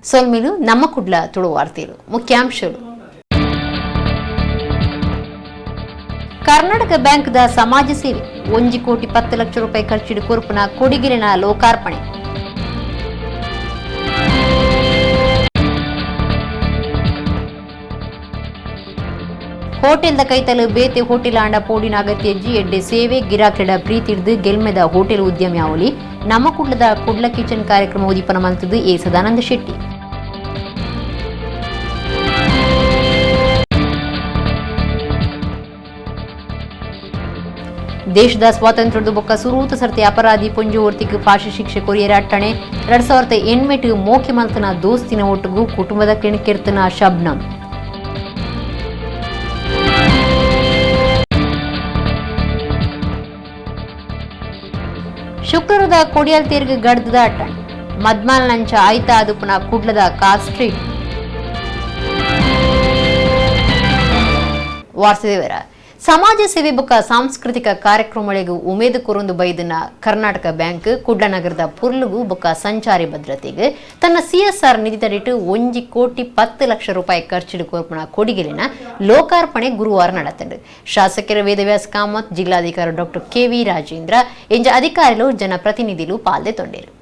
ಸೊಲ್ಮಿಲು ನಮ್ಮ ಕುಡ್ಲ ತುಳು ವಾರ್ತೆಗಳು ಮುಖ್ಯಾಂಶಗಳು. ಕರ್ನಾಟಕ ಬ್ಯಾಂಕ್ದ ಸಮಾಜ ಸೇವೆ 1 ಕೋಟಿ 10 ಲಕ್ಷ ರೂಪಾಯಿ ಖರ್ಚಿಡು ಕೊರ್ಪುನ ಕೊಡಿಗೆರೆನ ಲೋಕಾರ್ಪಣೆ. ಹೋಟೆಲ್ದ ಕೈತಲು ಬೇತೆ ಹೋಟೆಲ್ ಆಂಡ ಪೋಡಿನ ಅಗತ್ಯಜ್ಜಿ ಎಡ್ಡೆ ಸೇವೆ ಗಿರಾಕಿಡ ಪ್ರೀತಿಡ್ದು ಗೆಲ್ಮೆದ ಹೋಟೆಲ್ ಉದ್ಯಮಿ ಅವಲಿ ನಮ್ಮ ಕುಡ್ಲದ ಕುಡ್ಲ ಕಿಚನ್ ಕಾರ್ಯಕ್ರಮ ಉದೀಪನ ಮಂತದ್ದು ಎ ಸದಾನಂದ ಶೆಟ್ಟಿ. ದೇಶದ ಸ್ವಾತಂತ್ರ್ಯದ ಬೊಕ್ಕ ಸುರೂತ ಸರ್ತಿ ಅಪರಾಧಿ ಪುಂಜುವರ್ತಿಗೆ ಫಾಶಿ ಶಿಕ್ಷೆ ಕೊರಿಯರ ಅಟ್ಟಣೆ 2008 ಮೋಕೆ ಮಲ್ತನ ದೋಸ್ತಿನ ಒಟ್ಟಿಗೂ ಕುಟುಂಬದ ಕೆಣಕೆರ್ತನ ಶಬ್ನಂ. ಶುಕ್ರವಾರದ ಕೊಡಿಯಲ್ ತೇರ್ಗೆ ಗಡ್ದದ ಅಟ್ಟಣೆ ಮದ್ಮಾಲ್ ನಂಚ ಆಯ್ತಾ ಅದುಪುನ ಕುಡ್ಲದ ಕಾರ್ ಸ್ಟ್ರೀಟ್. ವಾರ್ತೆದೇವರ ಸಮಾಜ ಸೇವೆ ಬೊಕ್ಕ ಸಾಂಸ್ಕೃತಿಕ ಕಾರ್ಯಕ್ರಮಗಳಿಗೂ ಉಮೇದು ಕೊರೊಂದು ಬೈದನ ಕರ್ನಾಟಕ ಬ್ಯಾಂಕ್ ಕುಡ್ಲನಗರದ ಪುರ್ಲುಗು ಬೊಕ್ಕ ಸಂಚಾರಿ ಭದ್ರತೆಗೆ ತನ್ನ ಸಿಎಸ್ಆರ್ ನಿಧಿ ತಡಿಟ್ಟು 1 ಕೋಟಿ 10 ಲಕ್ಷ ರೂಪಾಯಿ ಖರ್ಚಿಡು ಕೊರ್ಪುನ ಕೊಡಿಗೆಲಿನ ಲೋಕಾರ್ಪಣೆ ಗುರುವಾರ ನಡೆತಂಡು. ಶಾಸಕರ ವೇದವ್ಯಾಸ ಕಾಮತ್, ಜಿಲ್ಲಾಧಿಕಾರಿ ಡಾಕ್ಟರ್ ಕೆ.ವಿ. ರಾಜೇಂದ್ರ ಎಂಜ ಅಧಿಕಾರಿಗಳು ಜನಪ್ರತಿನಿಧಿಗಳು ಪಾಲ್ಗೊಂಡಿರು.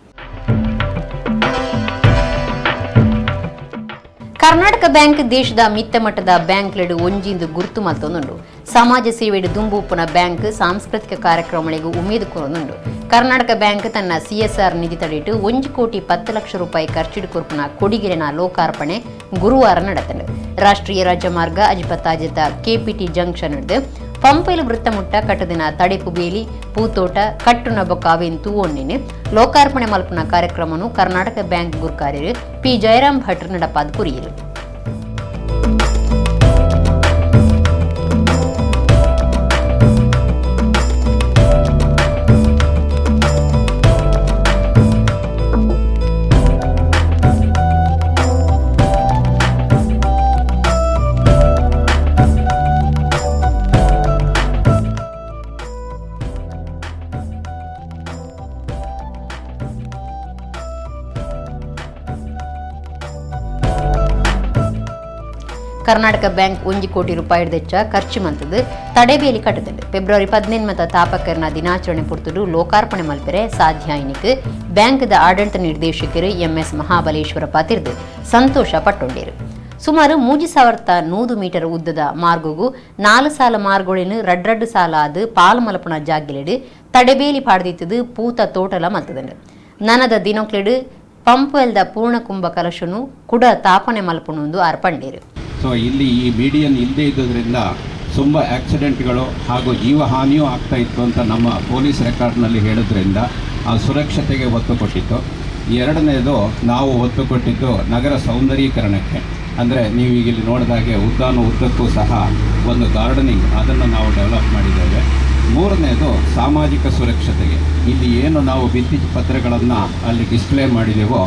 ಕರ್ನಾಟಕ ಬ್ಯಾಂಕ್ ದೇಶದ ಮಿತ್ತ ಮಟ್ಟದ ಬ್ಯಾಂಕ್ಲೆಡು ಒಂಜಿಂದು ಗುರುತು ಮಲ್ತೊಂದುಂಡು. ಸಮಾಜ ಸೇವೆಡು ದುಂಬುಪ್ಪುನ ಬ್ಯಾಂಕ್ ಸಾಂಸ್ಕೃತಿಕ ಕಾರ್ಯಕ್ರಮಗಳಿಗೂ ಉಮೇದು ಕೊರೊಂದುಂಡು. ಕರ್ನಾಟಕ ಬ್ಯಾಂಕ್ ತನ್ನ ಸಿಎಸ್ಆರ್ ನಿಧಿ ತಡಿಟ್ಟು 1 ಕೋಟಿ 10 ಲಕ್ಷ ರೂಪಾಯಿ ಖರ್ಚಿಡು ಕೊರ್ಪುನ ಕೊಡಿಗೆರೆನ ಲೋಕಾರ್ಪಣೆ ಗುರುವಾರ ನಡೆತಂಡು. ರಾಷ್ಟ್ರೀಯ ರಾಜಮಾರ್ಗ ಅಜಿಪತ್ತಾಜದ ಕೆಪಿಟಿ ಜಂಕ್ಷನ್ ಹಿಡಿದು ಪಂಪೈಲು ವೃತ್ತಮುಟ್ಟ ಕಟ್ಟದಿನ ತಡೆಪು ಬೇಲಿ ಪೂತೋಟ ಕಟ್ಟುನ ಬೊಕ್ಕಾವೆನ್ ತೂವೊನ್ನೆನೆ ಲೋಕಾರ್ಪಣೆ ಮಲ್ಪುನ ಕಾರ್ಯಕ್ರಮನು ಕರ್ನಾಟಕ ಬ್ಯಾಂಕ್ ಗುರ್ಕಾರ್ಯರು ಪಿ ಜಯರಾಮ್ ಭಟ್ರು ನಡಪಾದ ಕುರಿಯರು. ಕರ್ನಾಟಕ ಬ್ಯಾಂಕ್ 1 ಕೋಟಿ ರೂಪಾಯಿ ವೆಚ್ಚ ಖರ್ಚು ಮಂತದ್ದು ತಡೆಬೇಲಿ ಕಟ್ಟದಂಡು. ಫೆಬ್ರವರಿ 18 ತಾಪಕರನ ದಿನಾಚರಣೆ ಪುರ್ತುಡು ಲೋಕಾರ್ಪಣೆ ಮಲ್ಪರೆ ಸಾಧ್ಯ ಐನಿಕ್ ಬ್ಯಾಂಕ್ದ ಆಡಳಿತ ನಿರ್ದೇಶಕರು ಎಂಎಸ್ ಮಹಾಬಲೇಶ್ವರ ಪಾತಿರ್ದು ಸಂತೋಷ ಪಟ್ಟೊಂಡೇರು. ಸುಮಾರು 3100 ಮೀಟರ್ ಉದ್ದದ ಮಾರ್ಗಗೂ 4 ಸಾಲ ಮಾರ್ಗೊಳಿನ ರಡ್ರಡ್ಡು ಸಾಲ ಆದು ಪಾಲು ಮಲ್ಪನ ಜಾಗಿಲೆಡು ತಡೆಬೇಲಿ ಪಾಡ್ದಿತ್ತದು ಪೂತ ತೋಟಲ ಮಲ್ತದಂಡು. ನನದ ದಿನೊಕ್ಲೆಡು ಪಂಪೆಲ್ದ ಪೂರ್ಣ ಕುಂಭ ಕಲಶನು ಕುಡ ತಾಪನೆ ಮಲ್ಪನೊಂದು ಅರ್ಪಂಡೇರು. ಸೊ ಇಲ್ಲಿ ಈ ಮೀಡಿಯನ್ ಇಲ್ಲದೆ ಇದ್ದುದರಿಂದ ತುಂಬ ಆಕ್ಸಿಡೆಂಟ್ಗಳು ಹಾಗೂ ಜೀವಹಾನಿಯೂ ಆಗ್ತಾ ಇತ್ತು ಅಂತ ನಮ್ಮ ಪೊಲೀಸ್ ರೆಕಾರ್ಡ್ನಲ್ಲಿ ಹೇಳೋದ್ರಿಂದ ಆ ಸುರಕ್ಷತೆಗೆ ಒತ್ತು ಕೊಟ್ಟಿತ್ತು. ಎರಡನೇದು ನಾವು ಒತ್ತು ಕೊಟ್ಟಿದ್ದು ನಗರ ಸೌಂದರೀಕರಣಕ್ಕೆ. ಅಂದರೆ ನೀವು ಈಗ ಇಲ್ಲಿ ನೋಡಿದಾಗೆ ಉದ್ದಕ್ಕೂ ಸಹ ಒಂದು ಗಾರ್ಡನಿಂಗ್ ಅದನ್ನು ನಾವು ಡೆವಲಪ್ ಮಾಡಿದ್ದೇವೆ. ಮೂರನೇದು ಸಾಮಾಜಿಕ ಸುರಕ್ಷತೆಗೆ. ಇಲ್ಲಿ ಏನು ನಾವು ಭಿತ್ತಿ ಪತ್ರಗಳನ್ನು ಅಲ್ಲಿ ಡಿಸ್ಪ್ಲೇ ಮಾಡಿದೆವೋ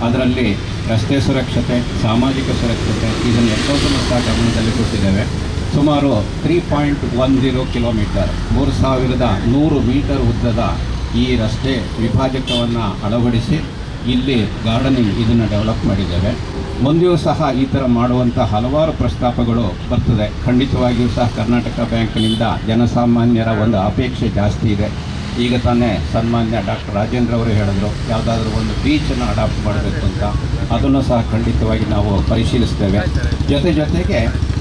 ಅದರಲ್ಲಿ ರಸ್ತೆ ಸುರಕ್ಷತೆ, ಸಾಮಾಜಿಕ ಸುರಕ್ಷತೆ ಇದನ್ನು ಎಲ್ಲದನ್ನು ಸಹ ಗಮನದಲ್ಲಿ ಕೊಟ್ಟಿದ್ದೇವೆ. ಸುಮಾರು 3.10 ಕಿಲೋಮೀಟರ್ 3100 ಮೀಟರ್ ಉದ್ದದ ಈ ರಸ್ತೆ ವಿಭಾಜಕವನ್ನು ಅಳವಡಿಸಿ ಇಲ್ಲಿ ಗಾರ್ಡನಿಂಗ್ ಇದನ್ನು ಡೆವಲಪ್ ಮಾಡಿದ್ದೇವೆ. ಮುಂದೆಯೂ ಸಹ ಈ ಥರ ಮಾಡುವಂಥ ಹಲವಾರು ಪ್ರಸ್ತಾಪಗಳು ಬರ್ತದೆ. ಖಂಡಿತವಾಗಿಯೂ ಸಹ ಕರ್ನಾಟಕ ಬ್ಯಾಂಕ್ನಿಂದ ಜನಸಾಮಾನ್ಯರ ಒಂದು ಅಪೇಕ್ಷೆ ಜಾಸ್ತಿ ಇದೆ. ಈಗ ತಾನೇ ಸನ್ಮಾನ್ಯ ಡಾಕ್ಟರ್ ರಾಜೇಂದ್ರ ಅವರು ಹೇಳಿದ್ರು ಯಾವುದಾದ್ರೂ ಒಂದು ಬೀಚನ್ನು ಅಡಾಪ್ಟ್ ಮಾಡಬೇಕು ಅಂತ. ಅದನ್ನು ಸಹ ಖಂಡಿತವಾಗಿ ನಾವು ಪರಿಶೀಲಿಸ್ತೇವೆ. ಜೊತೆಗೆ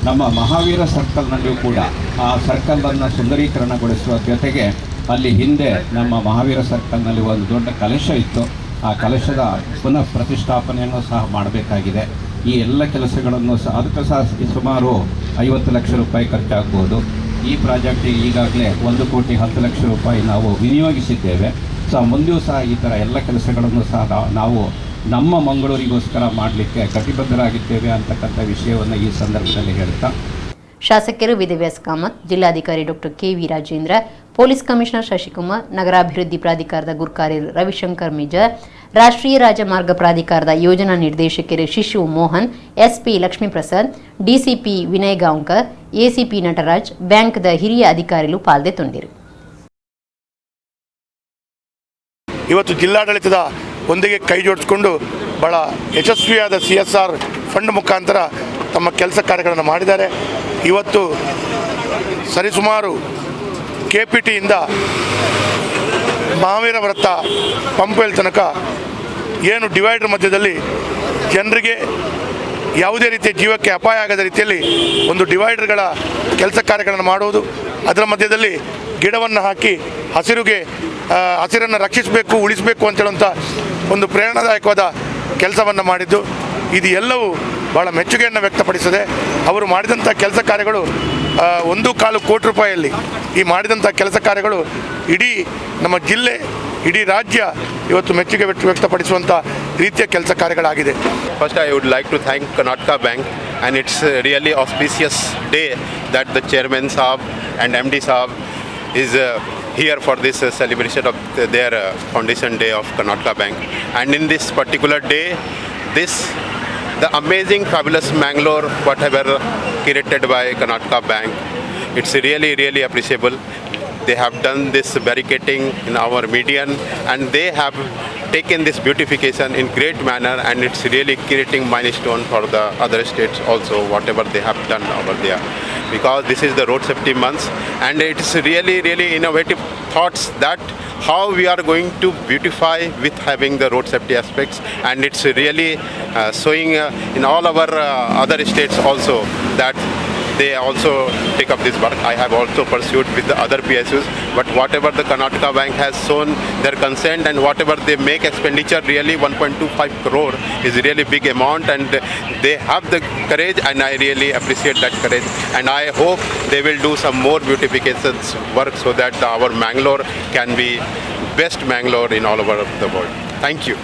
ನಮ್ಮ ಮಹಾವೀರ ಸರ್ಕಲ್ನಲ್ಲಿಯೂ ಕೂಡ ಆ ಸರ್ಕಲನ್ನು ಸುಂದರೀಕರಣಗೊಳಿಸುವ ಜೊತೆಗೆ ಅಲ್ಲಿ ಹಿಂದೆ ನಮ್ಮ ಮಹಾವೀರ ಸರ್ಕಲ್ನಲ್ಲಿ ಒಂದು ದೊಡ್ಡ ಕಲಶ ಇತ್ತು. ಆ ಕಲಶದ ಪುನಃ ಪ್ರತಿಷ್ಠಾಪನೆಯನ್ನು ಸಹ ಮಾಡಬೇಕಾಗಿದೆ. ಈ ಎಲ್ಲ ಕೆಲಸಗಳನ್ನು ಸಹ ಅದಕ್ಕೆ ಸಹ ಸುಮಾರು 50 ಲಕ್ಷ ರೂಪಾಯಿ ಖರ್ಚಾಗ್ಬೋದು. ಈ ಪ್ರಾಜೆಕ್ಟಿಗೆ ಈಗಾಗಲೇ 1 ಕೋಟಿ 10 ಲಕ್ಷ ರೂಪಾಯಿ ನಾವು ವಿನಿಯೋಗಿಸಿದ್ದೇವೆ. ಸೊ ಮುಂದೆಯೂ ಸಹ ಈ ಥರ ಎಲ್ಲ ಕೆಲಸಗಳನ್ನು ಸಹ ನಾವು ನಮ್ಮ ಮಂಗಳೂರಿಗೋಸ್ಕರ ಮಾಡಲಿಕ್ಕೆ ಕಟಿಬದ್ಧರಾಗಿದ್ದೇವೆ ಅಂತಕ್ಕಂಥ ವಿಷಯವನ್ನು ಈ ಸಂದರ್ಭದಲ್ಲಿ ಹೇಳ್ತಾ ಶಾಸಕರು ವೇದವ್ಯಾಸ ಕಾಮತ್, ಜಿಲ್ಲಾಧಿಕಾರಿ doctor KV. Rajendra, police commissioner Shashikumar, ನಗರಾಭಿವೃದ್ಧಿ ಪ್ರಾಧಿಕಾರದ ಗುರ್ಕಾರ್ಯರು ರವಿಶಂಕರ್ ಮೇಜರ್, ರಾಷ್ಟ್ರೀಯ ರಾಜಮಾರ್ಗ ಪ್ರಾಧಿಕಾರದ ಯೋಜನಾ ನಿರ್ದೇಶಕರು Shishu Mohan, SP Lakshmiprasad, DCP Vinay Gaonkar, ACP Nataraj, ಬ್ಯಾಂಕ್ದ ಹಿರಿಯ ಅಧಿಕಾರಿಗಳು ಪಾಲ್ಗೊಂಡಿದ್ದರು. ಇವತ್ತು ಜಿಲ್ಲಾಡಳಿತದ ಒಂದಿಗೆ ಕೈ ಜೋಡಿಸ್ಕೊಂಡು ಭಾಳ ಯಶಸ್ವಿಯಾದ CSR ಫಂಡ್ ಮುಖಾಂತರ ತಮ್ಮ ಕೆಲಸ ಕಾರ್ಯಗಳನ್ನು ಮಾಡಿದ್ದಾರೆ. ಇವತ್ತು ಸರಿಸುಮಾರು KPTಯಿಂದ ಮಹಾವೀರ ವೃತ್ತ ಪಂಪ್ವೆಲ್ ತನಕ ಏನು ಡಿವೈಡರ್ ಮಧ್ಯದಲ್ಲಿ ಜನರಿಗೆ ಯಾವುದೇ ರೀತಿಯ ಜೀವಕ್ಕೆ ಅಪಾಯ ಆಗದ ರೀತಿಯಲ್ಲಿ ಒಂದು ಡಿವೈಡರ್ಗಳ ಕೆಲಸ ಕಾರ್ಯಗಳನ್ನು ಮಾಡುವುದು, ಅದರ ಮಧ್ಯದಲ್ಲಿ ಗಿಡವನ್ನು ಹಾಕಿ ಹಸಿರನ್ನು ರಕ್ಷಿಸಬೇಕು, ಉಳಿಸಬೇಕು ಅಂತೇಳುವಂಥ ಒಂದು ಪ್ರೇರಣಾದಾಯಕವಾದ ಕೆಲಸವನ್ನು ಮಾಡಿದ್ದು, ಇದು ಎಲ್ಲವೂ ಭಾಳ ಮೆಚ್ಚುಗೆಯನ್ನು ವ್ಯಕ್ತಪಡಿಸಿದೆ. ಅವರು ಮಾಡಿದಂಥ ಕೆಲಸ ಕಾರ್ಯಗಳು 1.25 ಕೋಟಿ ರೂಪಾಯಿಯಲ್ಲಿ ಈ ಮಾಡಿದಂಥ ಕೆಲಸ ಕಾರ್ಯಗಳು ಇಡೀ ನಮ್ಮ ಜಿಲ್ಲೆ, ಇಡೀ ರಾಜ್ಯ ಇವತ್ತು ಮೆಚ್ಚುಗೆ ವ್ಯಕ್ತಪಡಿಸುವಂಥ ರೀತಿಯ ಕೆಲಸ ಕಾರ್ಯಗಳಾಗಿದೆ. First, I would like to thank Karnataka Bank, and it's really auspicious day that the Chairman Saab and MD Saab is here for this celebration of their foundation day of Karnataka Bank. And in this particular day, the amazing, fabulous Mangalore, whatever created by Karnataka Bank, it's really, really appreciable. They have done this barricading in our median, and they have taken this beautification in great manner, and it's really creating milestone for the other states also, whatever they have done over there. Because this is the road safety month, and it's really, really innovative thoughts that how we are going to beautify with having the road safety aspects, and it's really showing in all our other states also that they also take up this work. I have also pursued with the other PSUs, but whatever the Karnataka Bank has shown their consent, and whatever they make expenditure, really 1.25 crore is really big amount, and they have the courage, and I really appreciate that courage, and I hope they will do some more beautifications work so that our Mangalore can be best Mangalore in all over the world. Thank you.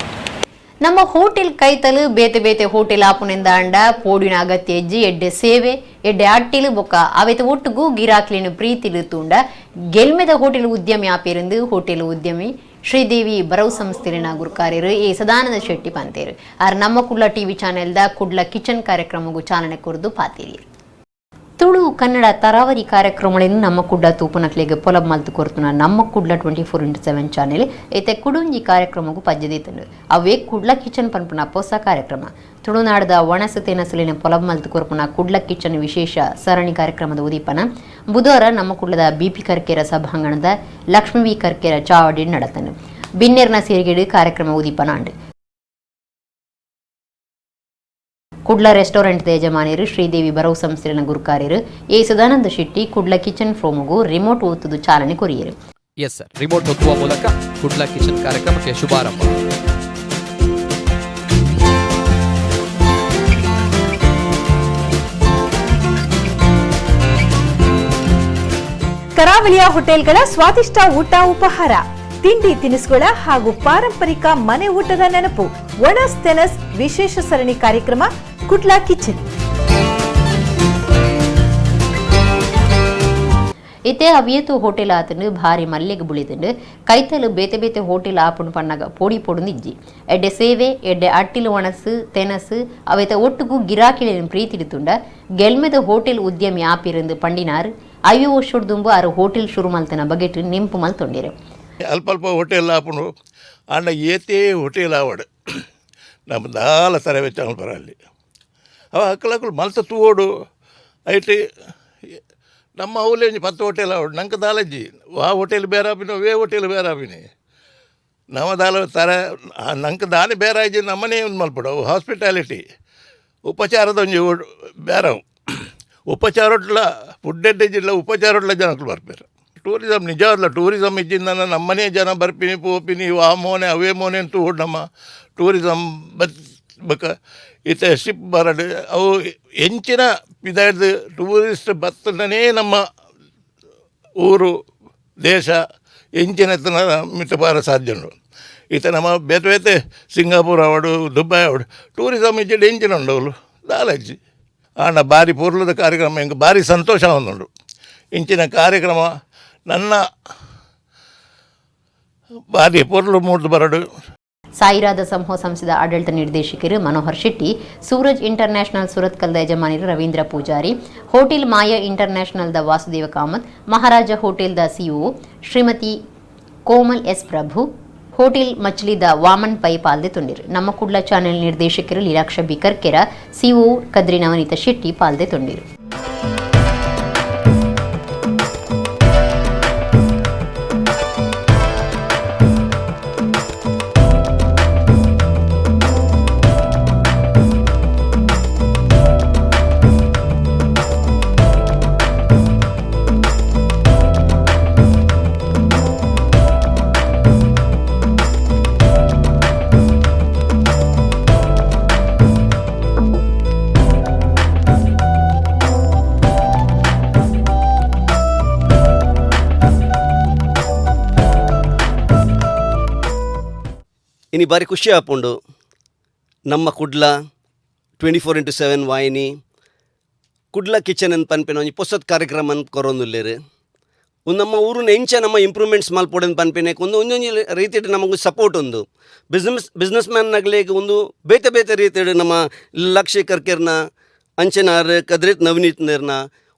ನಮ್ಮ hotel ಕೈತಲು ಬೇತೆ ಬೇತೆ hotel ಆಪುನಿಂದ ಅಂಡ ಪೋಡಿನ ಅಗತ್ಯ ಹೆಜ್ಜೆ ಎಡ್ಡೆ ಸೇವೆ ಎಡ್ಡೆ ಅಟ್ಟಿಲು ಬೊಕ್ಕ ಅವೆತ ಒಟ್ಟುಗೂ ಗಿರಾಕ್ಲಿನ ಪ್ರೀತಿಲು ತೂಂಡ ಗೆಲ್ಮೆದ hotel ಉದ್ಯಮಿ ಆಪೇರಂದು ಹೋಟೆಲ್ ಉದ್ಯಮಿ ಶ್ರೀದೇವಿ ಬರವು ಸಂಸ್ಥೆನ ಗುರುಕಾರ್ಯರು ಎ ಸದಾನಂದ ಶೆಟ್ಟಿ ಪಂತೇರು ಆರ್ ನಮ್ಮ ಕುಡ್ಲ ಟಿವಿ ಚಾನೆಲ್ದ ಕುಡ್ಲ ಕಿಚನ್ ಕಾರ್ಯಕ್ರಮಗೂ ಚಾಲನೆ ಕೊರದು ಪಾತೀರಿ. ತುಳು ಕನ್ನಡ ತರಾವರಿ ಕಾರ್ಯಕ್ರಮಗಳನ್ನು ನಮ್ಮ ಕುಡ್ಲ ತೂಪನಕ್ಲೆಗೆ ಪೊಲಬ್ ಮಲ್ತು ಕೊರ್ತುನ ನಮ್ಮ ಕುಡ್ಲ 24x7 ಚಾನೆಲ್ ಐತೆ ಕುಡುಂಜಿ ಕಾರ್ಯಕ್ರಮಗೂ ಪಜ್ಜದೀತಂಡು ಅವೇ ಕುಡ್ಲ ಕಿಚನ್ ಪನ್ಪುನ ಹೊಸ ಕಾರ್ಯಕ್ರಮ ತುಳುನಾಡದ ಒಣಸತೆ ನಸಲಿನ ಪೊಲಬ್ ಮಲ್ತು ಕೊರ್ಪುನ ಕುಡ್ಲ ಕಿಚನ್ ವಿಶೇಷ ಸರಣಿ ಕಾರ್ಯಕ್ರಮದ ಉದೀಪನ ಬುಧವಾರ ನಮ್ಮ ಕುಡ್ಲದ BP ಕರ್ಕೇರ ಸಭಾಂಗಣದ ಲಕ್ಷ್ಮೀ ವಿ ಕರ್ಕೇರ ಚಾವಡಿ ನಡತನು ಬಿನ್ನೆರ್ನ ಸೇರಿಗೆಡು ಕಾರ್ಯಕ್ರಮ ಉದೀಪನ ಅಂಡು ಕುಡ್ಲ ರೆಸ್ಟೋರೆಂಟ್ ಯಜಮಾನಿಯರು ಶ್ರೀದೇವಿ ಬರವು ಸಂಸ್ಥೆನ ಗುರುಕಾರ್ಯರು ಎ ಸದಾನಂದ ಶೆಟ್ಟಿ ಕುಡ್ಲ ಕಿಚನ್ ಫ್ರೋಮುಗೂ ರಿಮೋಟ್ ಒತ್ತುದು ಚಾಲನೆ ಕೊರಿಯರು. ಎಸ್ ಸರ್, ರಿಮೋಟ್ ಒತ್ತುವ ಮೂಲಕ ಕುಡ್ಲ ಕಿಚನ್ ಕಾರ್ಯಕ್ರಮಕ್ಕೆ ಶುಭಾರಂಭ. ಕರಾವಳಿಯ ಹೋಟೆಲ್ಗಳ ಸ್ವಾದಿಷ್ಟ ಊಟ ಉಪಹಾರ, ತಿಂಡಿ ತಿನಿಸುಗಳ ಹಾಗೂ ಪಾರಂಪರಿಕ ಮನೆ ಊಟದ ನೆನಪು. ಒಣಸ್ ತೆನಸ್ ವಿಶೇಷ ಸರಣಿ ಕಾರ್ಯಕ್ರಮ ಕುಡ್ಲ ಕಿಚನ್. ಇತ್ತೆ ಅವಿಯತು ಹೋಟೆಲ್ ಆತನು ಭಾರಿ ಮಲ್ಲೆಗೆ ಬುಳಿತಂಡು ಕೈತಲು ಬೇತೆ ಬೇತೆ ಹೋಟೆಲ್ ಆಪುಣು ಪಣ್ಣಗ ಪೋಡಿ ಪೊಡುಂದಿಜ್ಜಿ ಎಡ್ಡೆ ಸೇವೆ ಎಡ್ಡೆ ಅಟ್ಟಿಲು ಒಣಸು ತೆನಸು ಅವೆತ ಒಟ್ಟುಗೂ ಗಿರಾಕಿಳಿನ ಪ್ರೀತಿಡಿತುಂಡ ಗೆಲ್ಮೆದ ಹೋಟೆಲ್ ಉದ್ಯಮಿ ಆಪಿರಂದು ಪಂಡಿನಾರು 5 ವರ್ಷದುಂಬು ಆರು ಹೋಟೆಲ್ ಶುರು ಮಲ್ತನ ಬಗೆಟ್ ನಿಂಪು ಮಲ್ತೊಂಡಿರು. ಅಲ್ಪ ಅಲ್ಪ ಹೋಟೆಲ್ ಆಪುನು ಅಣ್ಣ ಏತೇ ಹೋಟೆಲ್ ಆವಡು ನಮ್ಮ ದಾಲ ತರ ವೆಚ್ಚ ಬರಲ್ಲಿ ಅವ ಹಕ್ಕಲಕ್ಕಳು ಮಲ್ತ ತೂವೋಡು ಐಟಿ ನಮ್ಮ ಅವಲೇ 10 ಹೋಟೆಲ್ ಆವಡು ನಂಗೆ ದಾಲಜ್ಜಿ ಆ ಹೋಟೆಲ್ ಬೇರಾಪಿನ ವೇ ಹೋಟೆಲ್ ಬೇರಾಪಿನಿ ನಮ್ಮ ದಾಲ ತರ ನಂಗೆ ದಾನಿ ಬೇರಾಜಿ ನಮ್ಮನೇ ಒಂದು ಮಲ್ಪಡು ಹಾಸ್ಪಿಟಾಲಿಟಿ ಉಪಚಾರದ ಒಂದು ಬೇರವು ಉಪಚಾರೊಟ್ಲ ಫುಡ್ ಜಿಲ್ಲ ಉಪಚಾರೊಟ್ಲ ಜನಗಳು ಬರ್ತಾರೆ. ಟೂರಿಸಮ್ ನಿಜವಲ್ಲ, ಟೂರಿಸಮ್ ಇದ್ದಿಂದ ನಮ್ಮನೇ ಜನ ಬರ್ಪಿನಿ ಪೋಪಿನಿ ಆ ಮೋನೆ ಅವೇ ಮೋನೆ ಅಂತೂ ನಮ್ಮ ಟೂರಿಸಮ್ ಬಕ ಈತ ಶಿಪ್ ಬರಡು ಅವು ಹೆಂಚಿನ ಇದಾಯ್ದು ಟೂರಿಸ್ಟ್ ಬತ್ತನೇ ನಮ್ಮ ಊರು ದೇಶ ಹೆಂಚಿನ ಮಿಟ್ಟಬಾರ ಸಾಧ್ಯ ಉಂಡು. ಈತ ನಮ್ಮ ಬೇತೆ ಬೇತೆ ಸಿಂಗಾಪುರ್ ಅವಡು ದುಬೈ ಅವಡು ಟೂರಿಸಮ್ ಇಜ್ಜಿಡು ಹೆಂಚಿನ ಉಂಡವಳು ದಾಲಜ್ಜಿ ಆಂಡ ಭಾರಿ ಪೂರ್ಲದ ಕಾರ್ಯಕ್ರಮ ಹೆಂಗೆ ಭಾರಿ ಸಂತೋಷ ಒಂದುಂಡು. ಇಂಚಿನ ಕಾರ್ಯಕ್ರಮ ನನ್ನ ಭಾರಿ ಪೂರ್ಲು ಮೂಡ್ದು ಬರಡು. ಸಾಯಿರಾದ ಸಮೂಹ ಸಂಸ್ಥೆದ ಆಡಳಿತ ನಿರ್ದೇಶಕರು ಮನೋಹರ್ ಶೆಟ್ಟಿ, ಸೂರಜ್ ಇಂಟರ್ನ್ಯಾಷನಲ್ ಸುರತ್ಕಲ್ದ ಯಜಮಾನಿರು ರವೀಂದ್ರ ಪೂಜಾರಿ, ಹೋಟೆಲ್ ಮಾಯಾ ಇಂಟರ್ನ್ಯಾಷನಲ್ದ ವಾಸುದೇವ ಕಾಮತ್, ಮಹಾರಾಜ ಹೋಟೆಲ್ದ ಸಿಇಒ ಶ್ರೀಮತಿ ಕೋಮಲ್ ಎಸ್ ಪ್ರಭು, ಹೋಟೆಲ್ ಮಚ್ಲಿದ ವಾಮನ್ ಪೈ ಪಾಲ್ದೆ ತುಂಡಿರು. ನಮ್ಮ ಕುಡ್ಲ ಚಾನೆಲ್ ನಿರ್ದೇಶಕರು ಲೀಲಾಕ್ಷ ಬಿಕರ್ಕೆರ, ಸಿಒ ಕದ್ರಿ ನವನೀತ ಶೆಟ್ಟಿ ಪಾಲ್ದೆ ತುಂಡಿರು. ಇನಿ ಬಾರಿ ಖುಷಿ ಆಪುಂಡು ನಮ್ಮ ಕುಡ್ಲ 24x7 ವಾಹಿನಿ ಕುಡ್ಲ ಕಿಚನ್ ಅಂತ ಪನ್ಪೆನ ಒಂಜಿ ಪೊಸತ್ ಕಾರ್ಯಕ್ರಮ ಕೊರೊಂದುಲ್ಲೇರು. ಒಂದು ನಮ್ಮ ಊರಿನ ಎಂಚ ನಮ್ಮ ಇಂಪ್ರೂವ್ಮೆಂಟ್ಸ್ ಮಲ್ಪೊಡೆಂದು ಪನ್ಪೆನೆ ಒಂದೊಂದು ರೀತಿಡ್ ನಮಗೂ ಸಪೋರ್ಟ್ ಒಂದು ಬಿಸ್ನೆಸ್ ಮ್ಯಾನ್ನಾಗಲಿಗೆ ಒಂದು ಬೇತೆ ಬೇತೆ ರೀತಿಡ್ ನಮ್ಮ ಲಕ್ಷ ಕರ್ಕೆರ್ನ ಅಂಚನಾರ್ ಕದ್ರಿತ್ ನವನೀತ್ನರ್ನ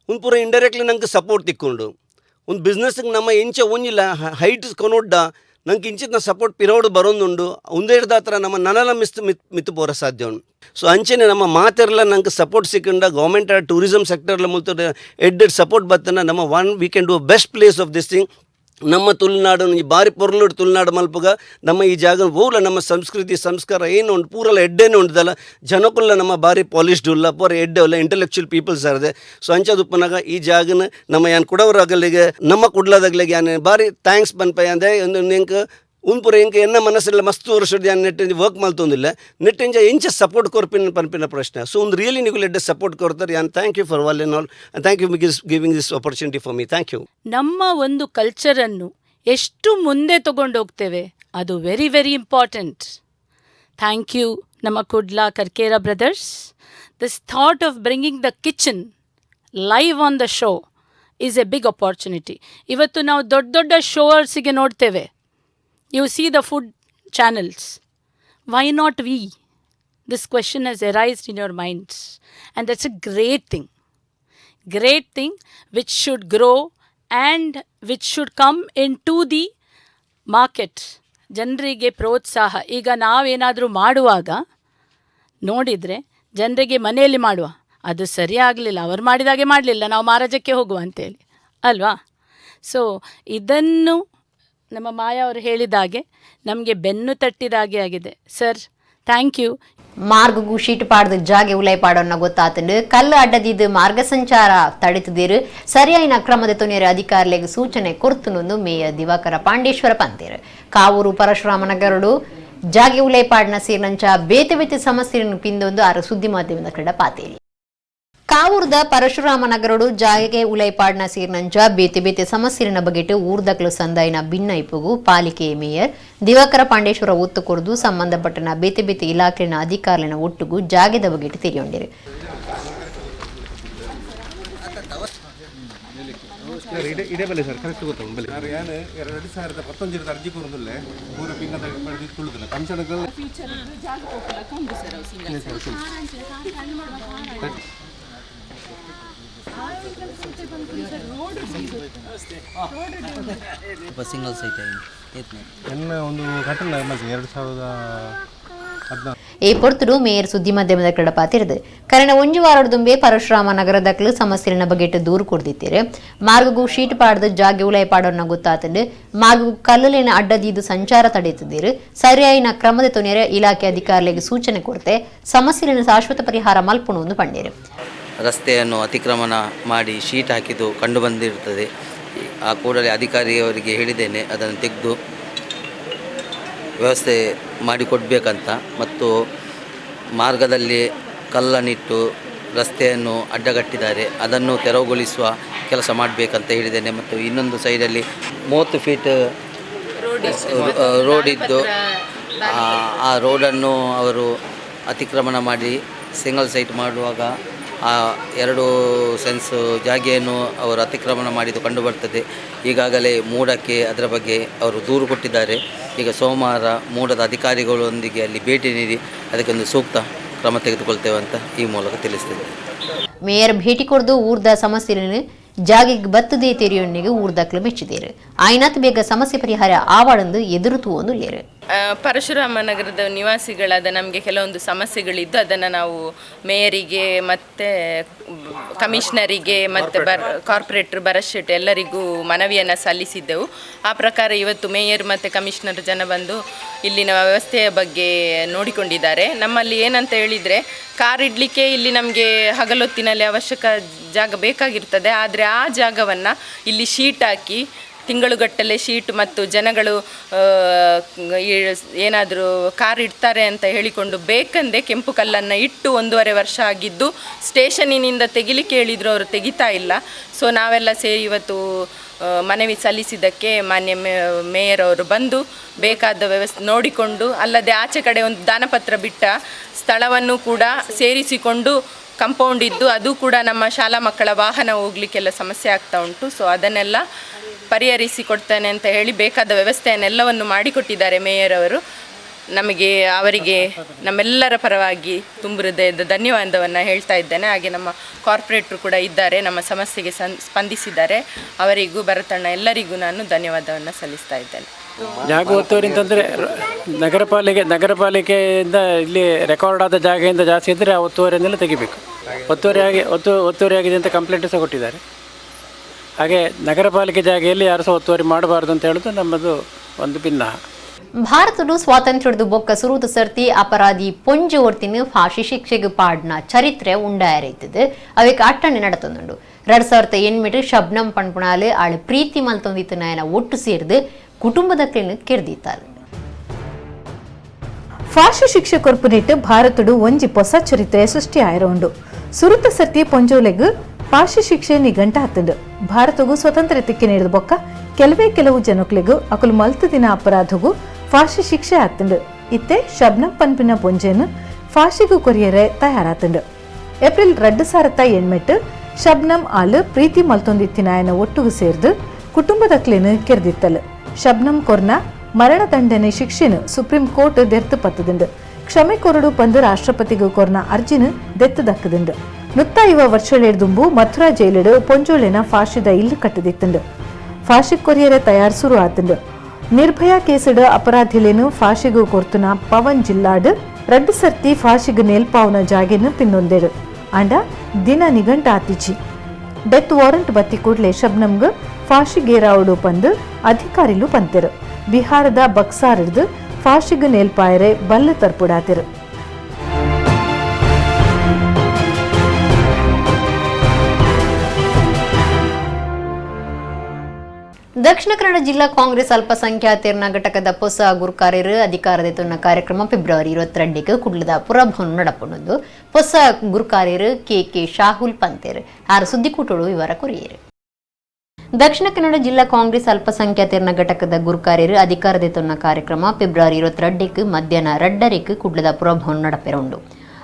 ಒಂದು ಪೂರ ಇಂಡೈರೆಕ್ಟ್ಲಿ ನಂಗೆ ಸಪೋರ್ಟ್ ತಿಕ್ಕೊಂಡು ಒಂದು ಬಿಸ್ನೆಸ್ಗೆ ನಮ್ಮ ಎಂಚ ಒಂಜಿಲ್ಲ ಹೈಟ್ ಕೊನೊಡ್ಡ ನಂಗೆ ಇಂಚಿನ ಸಪೋರ್ಟ್ ಪಿರೋಡು ಬರೋದುಂಡು ಒಂದೇ ಹಿಡ್ದಾತ್ರ ನಮ್ಮ ನನಲ ಮಿತ್ತು ಪೋರ ಸಾಧ್ಯ ಉಂಟು. ಸೊ ಅಂಚೆನೆ ನಮ್ಮ ಮಾತೆಲ್ಲ ನಂಗೆ ಸಪೋರ್ಟ್ ಸಿಕ್ಕಂಡ ಗೌರ್ಮೆಂಟ್ ಟೂರಿಸಮ್ ಸೆಕ್ಟರ್ಲ ಮುಲ್ತ ಎಡ್ಡೆಡ್ ಸಪೋರ್ಟ್ ಬರ್ತನ ನಮ್ಮ we can do best place of this thing. ನಮ್ಮ ತುಳುನಾಡು ಈ ಬಾರಿ ಪೊರ್ಲುಡು ತುಳುನಾಡು ಮಲ್ಪಗ ನಮ್ಮ ಈ ಜಾಗ ಓಲ ನಮ್ಮ ಸಂಸ್ಕೃತಿ ಸಂಸ್ಕಾರ ಏನು ಉಂಟು ಪೂರಲ್ಲ ಎಡ್ಡೆನೇ ಉಂಟದಲ್ಲ ಜನಕ್ಕಲ್ಲ ನಮ್ಮ ಬಾರಿ ಪಾಲಿಶ್ಡ್ ಉಲ್ಲ ಪೂರ ಎಡ್ಡೆ ಅಲ್ಲ ಇಂಟೆಲೆಕ್ಚುಯಲ್ ಪೀಪಲ್ಸ್ ಅರದೆ. ಸೊ ಅಂಚದುಪ್ಪನಾಗ ಈ ಜಾಗನ ನಮ್ಮ ಯಾನ್ ಕುಡವರಾಗಲಿಗೆ ನಮ್ಮ ಕುಡ್ಲದಾಗಲಿಗೆ ಯಾನ್ ಬಾರಿ ಥ್ಯಾಂಕ್ಸ್ ಪನ್ಪೈ ಅಂದರೆ ಒಂದು ನೆಂಕ್ ಉನ್ಪುರ ಎಂಕ ಎನ್ನ ಮನಸ್ಸೆಲ್ಲ ಮಸ್ತ್ ವರ್ಷದ ಯಾನ್ ನೆಟ್ ವರ್ಕ್ ಮಲ್ತೊಂದಿಲ್ಲ ನೆಟ್ಟೆಂಜ ಎಂಚ ಸಪೋರ್ಟ್ ಕೊರ್ಪಿನ ಪನ್ಪಿನ ಪ್ರಶ್ನೆ. ಸೊ ಒಂದು ರಿಯಲಿ ನೀವು ಎಡ್ಡೆ ಸಪೋರ್ಟ್ ಕೊಡ್ತಾರೆ ಯಾನ್ thank you for all in all thank you giving this opportunity for me. Thank you. ನಮ್ಮ ಒಂದು ಕಲ್ಚರನ್ನು ಎಷ್ಟು ಮುಂದೆ ತಗೊಂಡು ಹೋಗ್ತೇವೆ ಅದು very very important. Thank you ನಮ್ಮ Kudla Karkera brothers. This thought of bringing the kitchen live on the show is a big opportunity. ಇವತ್ತು ನಾವು ದೊಡ್ಡ ದೊಡ್ಡ ಶೋವರ್ಸಿಗೆ ನೋಡ್ತೇವೆ. You see the food channels. Why not we? This question has arisen in your minds. And that's a great thing. Great thing which should grow and which should come into the market. ಜನರಿಗೆ ಪ್ರೋತ್ಸಾಹ. ಈಗ ನಾವೇನಾದರೂ ಮಾಡುವಾಗ ನೋಡಿದರೆ ಜನರಿಗೆ ಮನೆಯಲ್ಲಿ ಮಾಡುವ ಅದು ಸರಿ ಆಗಲಿಲ್ಲ, ಅವರು ಮಾಡಿದಾಗೆ ಮಾಡಲಿಲ್ಲ, ನಾವು ಮಾರಾಜಕ್ಕೆ ಹೋಗುವ ಅಂತೇಳಿ ಅಲ್ವಾ. ಸೊ ಇದನ್ನು ನಮ್ಮ ಮಾಯಾ ಅವರು ಹೇಳಿದಾಗೆ ನಮಗೆ ಬೆನ್ನು ತಟ್ಟಿದಾಗೆ ಆಗಿದೆ. Sir thank you. ಮಾರ್ಗಗೂ ಶೀಟ್ ಪಾಡ್ದು ಜಾಗೆ ಉಲೈ ಪಾಡೋನ್ನ ಗೊತ್ತಾತಂಡು ಕಲ್ಲು ಅಡ್ಡದಿದ್ದು ಮಾರ್ಗ ಸಂಚಾರ ತಡೆತದಿರು ಸರಿಯಾಯಿನ ಕ್ರಮದ ತೊನೆಯರ ಅಧಿಕಾರಿಗಳಿಗೆ ಸೂಚನೆ ಕೊರ್ತುನೊಂದು ಮೇಯರ್ ದಿವಾಕರ ಪಾಂಡೇಶ್ವರ ಪಂತೇರು. ಕಾವೂರು ಪರಶುರಾಮನಗರಡು ಜಾಗೆ ಉಲೈ ಪಾಡ್ನ ಸೇರಿನಂಚ ಬೇತೆ ಬೇತೆ ಸಮಸ್ಯೆಯನ್ನು ಪಿಂದೊಂದು ಆರು ಸುದ್ದಿ ಮಾಧ್ಯಮದ ಕಡೆ ಪಾತೇರಿ. ಕಾವೂರ್ದ ಪರಶುರಾಮನಗರಡು ಜಾಗೆ ಉಲೈಪಾಡ್ನ ಸೇರಿನಂಚ ಬೇತೆ ಬೇತೆ ಸಮಸ್ಯೆನ ಬಗೆಟ್ಟು ಊರ್ದಕ್ಲು ಸಂದಾಯಿನ ಭಿನ್ನ ಇಪ್ಪುಗು ಪಾಲಿಕೆ ಮೇಯರ್ ದಿವಾಕರ ಪಾಂಡೇಶ್ವರ ಒತ್ತು ಕೊರದು ಸಂಬಂಧಪಟ್ಟನ ಬೇತೆ ಬೇತೆ ಇಲಾಖೆನ ಅಧಿಕಾರಿನ ಒಟ್ಟುಗು ಜಾಗೆದ ಬಗೆಟ್ಟು ತಿಳಿಯೊಂಡಿರು. ಸಿಂಗಲ್ ಸೈಟ್ ಒಂದು ಘಟನೆ 2014 ಈ ಪೊರ್ತುಡು ಮೇಯರ್ ಸುದ್ದಿ ಮಾಧ್ಯಮದ ಕಡೆ ಪಾತಿರದು ಕರೆನ ಒಂಜು ವಾರದ ದುಂಬೆ ಪರಶುರಾಮ ನಗರದಕ್ಲು ಸಮಸ್ಯೆನ ಬಗೆಟ್ಟು ದೂರು ಕೊಡ್ದಿತ್ತೀರಿ. ಮಾರ್ಗಗೂ ಶೀಟ್ ಪಾಡ್ದು ಜಾಗೆ ಉಲೈ ಪಾಡೋನ್ನ ಗೊತ್ತಾತಂಡು ಮಾರ್ಗಗೂ ಕಲ್ಲುಲಿನ ಅಡ್ಡದಿದ್ದು ಸಂಚಾರ ತಡೆಯುತ್ತಿದ್ದೀರಿ ಸರಿಯಾಯಿನ ಕ್ರಮದ ತೊನೆಯರ ಇಲಾಖೆ ಅಧಿಕಾರಿಗಳಿಗೆ ಸೂಚನೆ ಕೊಡ್ತೆ ಸಮಸ್ಯೆನ ಶಾಶ್ವತ ಪರಿಹಾರ ಮಲ್ಪುಣ ಒಂದು ಪಂಡೇರು. ರಸ್ತೆಯನ್ನು ಅತಿಕ್ರಮಣ ಮಾಡಿ ಶೀಟ್ ಹಾಕಿದ್ದು ಕಂಡು ಬಂದಿರುತ್ತದೆ. ಆ ಕೂಡಲೇ ಅಧಿಕಾರಿಯವರಿಗೆ ಹೇಳಿದ್ದೇನೆ ಅದನ್ನು ತೆಗೆದು ವ್ಯವಸ್ಥೆ ಮಾಡಿಕೊಡ್ಬೇಕಂತ. ಮತ್ತು ಮಾರ್ಗದಲ್ಲಿ ಕಲ್ಲನ್ನಿಟ್ಟು ರಸ್ತೆಯನ್ನು ಅಡ್ಡಗಟ್ಟಿದ್ದಾರೆ, ಅದನ್ನು ತೆರವುಗೊಳಿಸುವ ಕೆಲಸ ಮಾಡಬೇಕಂತ ಹೇಳಿದ್ದೇನೆ. ಮತ್ತು ಇನ್ನೊಂದು ಸೈಡಲ್ಲಿ 30 ಫೀಟ್ ರೋಡ್ ಇದ್ದು ಆ ರೋಡನ್ನು ಅವರು ಅತಿಕ್ರಮಣ ಮಾಡಿ ಸಿಂಗಲ್ ಸೈಟ್ ಮಾಡುವಾಗ ಆ 2 ಸೆನ್ಸ್ ಜಾಗೆಯನ್ನು ಅವರು ಅತಿಕ್ರಮಣ ಮಾಡಿದ್ದು ಕಂಡುಬರ್ತದೆ. ಈಗಾಗಲೇ ಮೂಡಕ್ಕೆ ಅದರ ಬಗ್ಗೆ ಅವರು ದೂರು ಕೊಟ್ಟಿದ್ದಾರೆ. ಈಗ ಸೋಮವಾರ ಮೂಡದ ಅಧಿಕಾರಿಗಳೊಂದಿಗೆ ಅಲ್ಲಿ ಭೇಟಿ ನೀಡಿ ಅದಕ್ಕೊಂದು ಸೂಕ್ತ ಕ್ರಮ ತೆಗೆದುಕೊಳ್ತೇವೆ ಅಂತ ಈ ಮೂಲಕ ತಿಳಿಸ್ತೇವೆ. ಮೇಯರ್ ಭೇಟಿ ಕೊಡ್ದು ಊರ್ದ ಸಮಸ್ಯೆಯನ್ನು ಜಾಗಿಗೆ ಬತ್ತದೇ ತೆರೆಯೊನ್ನಿಗೆ ಊರ್ದಾಕ್ಲು ಮೆಚ್ಚಿದೇರು ಆಯ್ನಾತ್ ಬೇಗ ಸಮಸ್ಯೆ ಪರಿಹಾರ ಆವಾಡಂದು ಎದುರುತು ಒಂದು ಲೇರು. ಪರಶುರಾಮ ನಗರದ ನಿವಾಸಿಗಳಾದ ನಮಗೆ ಕೆಲವೊಂದು ಸಮಸ್ಯೆಗಳಿದ್ದು ಅದನ್ನು ನಾವು ಮೇಯರಿಗೆ ಮತ್ತು ಕಮಿಷನರಿಗೆ ಮತ್ತು ಕಾರ್ಪೊರೇಟ್ರ್ ಭರತ್ ಶೆಟ್ಟಿ ಎಲ್ಲರಿಗೂ ಮನವಿಯನ್ನು ಸಲ್ಲಿಸಿದ್ದೆವು. ಆ ಪ್ರಕಾರ ಇವತ್ತು ಮೇಯರ್ ಮತ್ತು ಕಮಿಷನರ್ ಜನ ಬಂದು ಇಲ್ಲಿನ ವ್ಯವಸ್ಥೆಯ ಬಗ್ಗೆ ನೋಡಿಕೊಂಡಿದ್ದಾರೆ. ನಮ್ಮಲ್ಲಿ ಏನಂತ ಹೇಳಿದರೆ ಕಾರ್ ಇಡಲಿಕ್ಕೆ ಇಲ್ಲಿ ನಮಗೆ ಹಗಲೊತ್ತಿನಲ್ಲಿ ಅವಶ್ಯಕ ಜಾಗ ಬೇಕಾಗಿರ್ತದೆ. ಆದರೆ ಆ ಜಾಗವನ್ನು ಇಲ್ಲಿ ಶೀಟ್ ಹಾಕಿ ತಿಂಗಳುಗಟ್ಟಲೆ ಶೀಟ್ ಮತ್ತು ಜನಗಳು ಏನಾದರೂ ಕಾರ್ ಇಡ್ತಾರೆ ಅಂತ ಹೇಳಿಕೊಂಡು ಬೇಕಂದೆ ಕೆಂಪು ಕಲ್ಲನ್ನು ಇಟ್ಟು 1.5 ವರ್ಷ ಆಗಿದ್ದು ಸ್ಟೇಷನಿನಿಂದ ತೆಗಿಲಿಕ್ಕೆ ಹೇಳಿದ್ರು, ಅವರು ತೆಗಿತಾ ಇಲ್ಲ. ಸೊ ನಾವೆಲ್ಲ ಸೇರಿ ಇವತ್ತು ಮನವಿ ಸಲ್ಲಿಸಿದ್ದಕ್ಕೆ ಮಾನ್ಯ ಮೇಯರ್ ಅವರು ಬಂದು ಬೇಕಾದ ವ್ಯವಸ್ಥೆ ನೋಡಿಕೊಂಡು, ಅಲ್ಲದೆ ಆಚೆ ಕಡೆ ಒಂದು ದಾನಪತ್ರ ಬಿಟ್ಟ ಸ್ಥಳವನ್ನು ಕೂಡ ಸೇರಿಸಿಕೊಂಡು ಕಂಪೌಂಡ್ ಇದ್ದು ಅದು ಕೂಡ ನಮ್ಮ ಶಾಲಾ ಮಕ್ಕಳ ವಾಹನ ಹೋಗಲಿಕ್ಕೆಲ್ಲ ಸಮಸ್ಯೆ ಆಗ್ತಾ ಉಂಟು. ಸೊ ಅದನ್ನೆಲ್ಲ ಪರಿಹರಿಸಿ ಕೊಡ್ತಾನೆ ಅಂತ ಹೇಳಿ ಬೇಕಾದ ವ್ಯವಸ್ಥೆಯನ್ನೆಲ್ಲವನ್ನು ಮಾಡಿಕೊಟ್ಟಿದ್ದಾರೆ ಮೇಯರ್ ಅವರು. ನಮಗೆ ಅವರಿಗೆ ನಮ್ಮೆಲ್ಲರ ಪರವಾಗಿ ತುಂಬ ಹೃದಯದ ಧನ್ಯವಾದವನ್ನು ಹೇಳ್ತಾ ಇದ್ದೇನೆ. ಹಾಗೆ ನಮ್ಮ ಕಾರ್ಪೊರೇಟ್ರು ಕೂಡ ಇದ್ದಾರೆ, ನಮ್ಮ ಸಮಸ್ಯೆಗೆ ಸ್ಪಂದಿಸಿದ್ದಾರೆ. ಅವರಿಗೂ ಭರತಣ್ಣ ಎಲ್ಲರಿಗೂ ನಾನು ಧನ್ಯವಾದವನ್ನು ಸಲ್ಲಿಸ್ತಾ ಇದ್ದೇನೆ. ಜಾಗ ಒತ್ತುವರಿ ಅಂತಂದರೆ ನಗರಪಾಲಿಕೆಯಿಂದ ಇಲ್ಲಿ ರೆಕಾರ್ಡ್ ಆದ ಜಾಗದಿಂದ ಜಾಸ್ತಿ ಇದ್ದರೆ ಆ ಒತ್ತುವರಿಯಿಂದಲೇ ತೆಗಿಬೇಕು. ಒತ್ತುವರಿ ಆಗಿದೆ ಅಂತ ಕಂಪ್ಲೇಂಟ್ ಸಹ ಕೊಟ್ಟಿದ್ದಾರೆ. ಹಾಗೆ ನಗರಪಾಲಿಕೆ ಜಾಗೆಯಲ್ಲಿ ಯಾರು ಸಹ ಒತ್ತುವರಿ ಮಾಡಬಾರ್ದು ಅಂತ ಹೇಳೋದು ನಮ್ಮದು ಒಂದು ಭಿನ್ನ. ಭಾರತದ ಸ್ವಾತಂತ್ರ್ಯದ ಬೊಕ್ಕ ಸುರುದ ಸರ್ತಿ ಅಪರಾಧಿ ಪೊಂಜು ಒರ್ತಿನ ಫಾಶಿ ಶಿಕ್ಷೆಗೆ ಪಾಡ್ನ ಚರಿತ್ರೆ ಉಂಡಾಯರೈತದು ಅವಕ್ಕೆ ಅಟ್ಟಣೆ ನಡತೊಂದುಂಡು. 2008 ಶಬ್ನಂ ಪಣ್ಪುಣಾಲು ಆಳು ಪ್ರೀತಿ ಮಲ್ತೊಂದಿತ್ತು ನಾಯನ ಒಟ್ಟು ಸೇರಿದು ಕುಟುಂಬದ ಕೆರ್ದಿತ್ತಾರೆ. ಫಾಶಿ ಶಿಕ್ಷೆ ಕೊರ್ಪುನಿಟ್ಟು ಭಾರತಡು ಒಂಜಿ ಹೊಸ ಚರಿತ್ರೆ ಸೃಷ್ಟಿ ಆಯ್ರುಂಡು. ಸುರುತ ಸರ್ತಿ ಪೊಂಜೋಲೆಗ್ ಫಾಶಿ ಶಿಕ್ಷೆ ನಿಘಂಟ ಹತ್ತಂಡು. ಭಾರತಗೂ ಸ್ವತಂತ್ರ ತಿಕ್ಕಿ ನೀಡಿದ ಬೊಕ್ಕ ಕೆಲವು ಜನಕ್ಲೆಗೂ ಅಕುಲು ಮಲ್ತು ದಿನ ಅಪರಾಧಗೂ ಫಾಶಿ ಶಿಕ್ಷೆ ಹತ್ತಂಡು. ಇತ್ತೆ ಶಬ್ನಂ ಪನ್ಪಿನ ಪೊಂಜೆನು ಫಾಶಿಗೂ ಕೊರಿಯರೆ ತಯಾರಾತಂಡು. ಏಪ್ರಿಲ್ 2008 ಶಬ್ನಂ ಆಲು ಪ್ರೀತಿ ಮಲ್ತೊಂದಿತ್ತಿನಾಯನ ಒಟ್ಟುಗು ಸೇರ್ದು ಕುಟುಂಬದ ಕೆರ್ದಿತ್ತಲು. ಶಬ್ನಂ ಕೊರ್ನ ಮರಣದಂಡನೆ ಶಿಕ್ಷೆನು ಸುಪ್ರೀಂ ಕೋರ್ಟ್ ದೆರ್ತು ಪತ್ತದುಂಡು. ಕ್ಷಮೆ ಕೊರಡು ಪಂದು ರಾಷ್ಟ್ರಪತಿಗೂ ಕೊರ್ನ ಅರ್ಜಿನು ದೆತ್ತು ದಕ್ಕದುಂಡು. 150 ವರ್ಷಳೆಡ್ದುಂಬು ಮಥುರಾ ಜೈಲಿಡು ಪೊಂಜೋಳೆನ ಫಾಶಿದ ಇಲ್ಲು ಕಟ್ಟದಿತ್ತುಂಡು. ಫಾಶಿ ಕೊರಿಯರೆ ತಯಾರಿಸುರು ಆತುಂಡು. ನಿರ್ಭಯ ಕೇಸಡು ಅಪರಾಧಿಲೇನು ಫಾಶಿಗೂ ಕೊರ್ತುನ ಪವನ್ ಜಿಲ್ಲಾಡು 2 ಸರ್ತಿ ಫಾಶಿಗೂ ನೇಲ್ಪಾವುನ ಜಾಗೆನು ಪಿನ್ನೊಂದೆಡು. ಅಂಡ ದಿನ ನಿಘಂಟ ಆತಿಚಿ ಡೆತ್ ವಾರಂಟ್ ಬತ್ತಿ ಕೂಡಲೇ ಶಬ್ನಂಗ್ ಫಾಶಿಗೇರಾವುಡು ಪಂದು ಅಧಿಕಾರಿಲು ಪಂತೆರು. ಬಿಹಾರದ ಬಕ್ಸಾರ್ದು ಫಾಶಿಗೂ ನೇಲ್ಪಾಯರೆ ಬಲ್ಲು ತರ್ಪುಡಾತಿರು. ದಕ್ಷಿಣ ಕನ್ನಡ ಜಿಲ್ಲಾ ಕಾಂಗ್ರೆಸ್ ಅಲ್ಪಸಂಖ್ಯಾತರ ಘಟಕದ ಹೊಸ ಗುರುಕಾರ್ಯರು ಅಧಿಕಾರದೆತ್ತುನ್ನ ಕಾರ್ಯಕ್ರಮ ಫೆಬ್ರವರಿ 22 ಕುಡ್ಲದ ಪುರಭವನ ನಡಪುಣದು. ಹೊಸ ಗುರುಕಾರ್ಯರು ಕೆ ಶಾಹುಲ್ ಪಂತೇರ್ ಆರು ಸುದ್ದಿಕೂಟಗಳು ವಿವರ ಕೊರಿಯರು. ದಕ್ಷಿಣ ಕನ್ನಡ ಜಿಲ್ಲಾ ಕಾಂಗ್ರೆಸ್ ಅಲ್ಪಸಂಖ್ಯಾತರ ಘಟಕದ ಗುರುಕಾರ್ಯರು ಅಧಿಕಾರದೆತ್ತುನ್ನ ಕಾರ್ಯಕ್ರಮ ಫೆಬ್ರವರಿ 22 ಮಧ್ಯಾಹ್ನ 2 ಕುಡ್ಲದ ಪುರಭವನ ನಡಪೆರುಂಡು.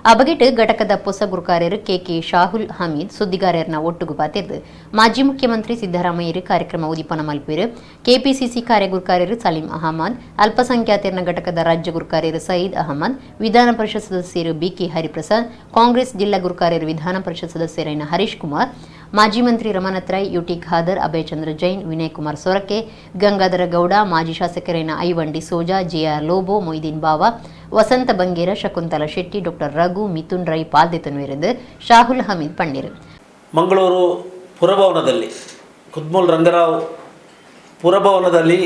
ಆ ಬಗೆಟ್ ಘಟಕದ ಹೊಸ ಗುರುಕಾರ್ಯರು ಕೆ ಶಾಹುಲ್ ಹಮೀದ್ ಸುದ್ದಿಗಾರರನ್ನ ಒಟ್ಟುಗು ಪಾತಿರ್ದು ಮಾಜಿ ಮುಖ್ಯಮಂತ್ರಿ ಸಿದ್ದರಾಮಯ್ಯರು ಕಾರ್ಯಕ್ರಮ ಉದಿಪನ ಮಲ್ಪಿರು. ಕೆಪಿಸಿಸಿ ಕಾರ್ಯಗುರುಕಾರ್ಯರು ಸಲೀಂ ಅಹಮದ್, ಅಲ್ಪಸಂಖ್ಯಾತರ ಘಟಕದ ರಾಜ್ಯ ಗುರುಕಾರ್ಯರು ಸಯೀದ್ ಅಹಮದ್, ವಿಧಾನ ಪರಿಷತ್ ಸದಸ್ಯರು ಬಿಕೆ ಹರಿಪ್ರಸಾದ್, ಕಾಂಗ್ರೆಸ್ ಜಿಲ್ಲಾ ಗುರುಕಾರ್ಯರು ವಿಧಾನ ಪರಿಷತ್ ಸದಸ್ಯರಾದ ಹರೀಶ್ ಕುಮಾರ್, ಮಾಜಿ ಮಂತ್ರಿ ರಮನಾಥ್ ರೈ, ಯುಟಿ ಖಾದರ್, ಅಭಯ್ ಚಂದ್ರ ಜೈನ್, ವಿನಯ್ ಕುಮಾರ್ ಸೊರಕೆ, ಗಂಗಾಧರ ಗೌಡ, ಮಾಜಿ ಶಾಸಕರಾದ ಐವಂಡಿ ಸೋಜಾ, ಜೆಆರ್ ಲೋಬೋ, ಮೊಯ್ದೀನ್ ಬಾವಾ, ವಸಂತ ಬಂಗೇರ, ಶಕುಂತಲಾ ಶೆಟ್ಟಿ, ಡಾಕ್ಟರ್ ರಘು, ಮಿಥುನ್ ರೈ ಪಾಲ್ದೆತನುವಿருந்து ಶಾಹುಲ್ ಹಮೀದ್ ಪಣ್ಣೀರ್. ಮಂಗಳೂರು ಪುರಭವನದಲ್ಲಿ ಕುದ್ಮೂಲ್ ರಂಗರಾವ್ ಪುರಭವನದಲ್ಲಿ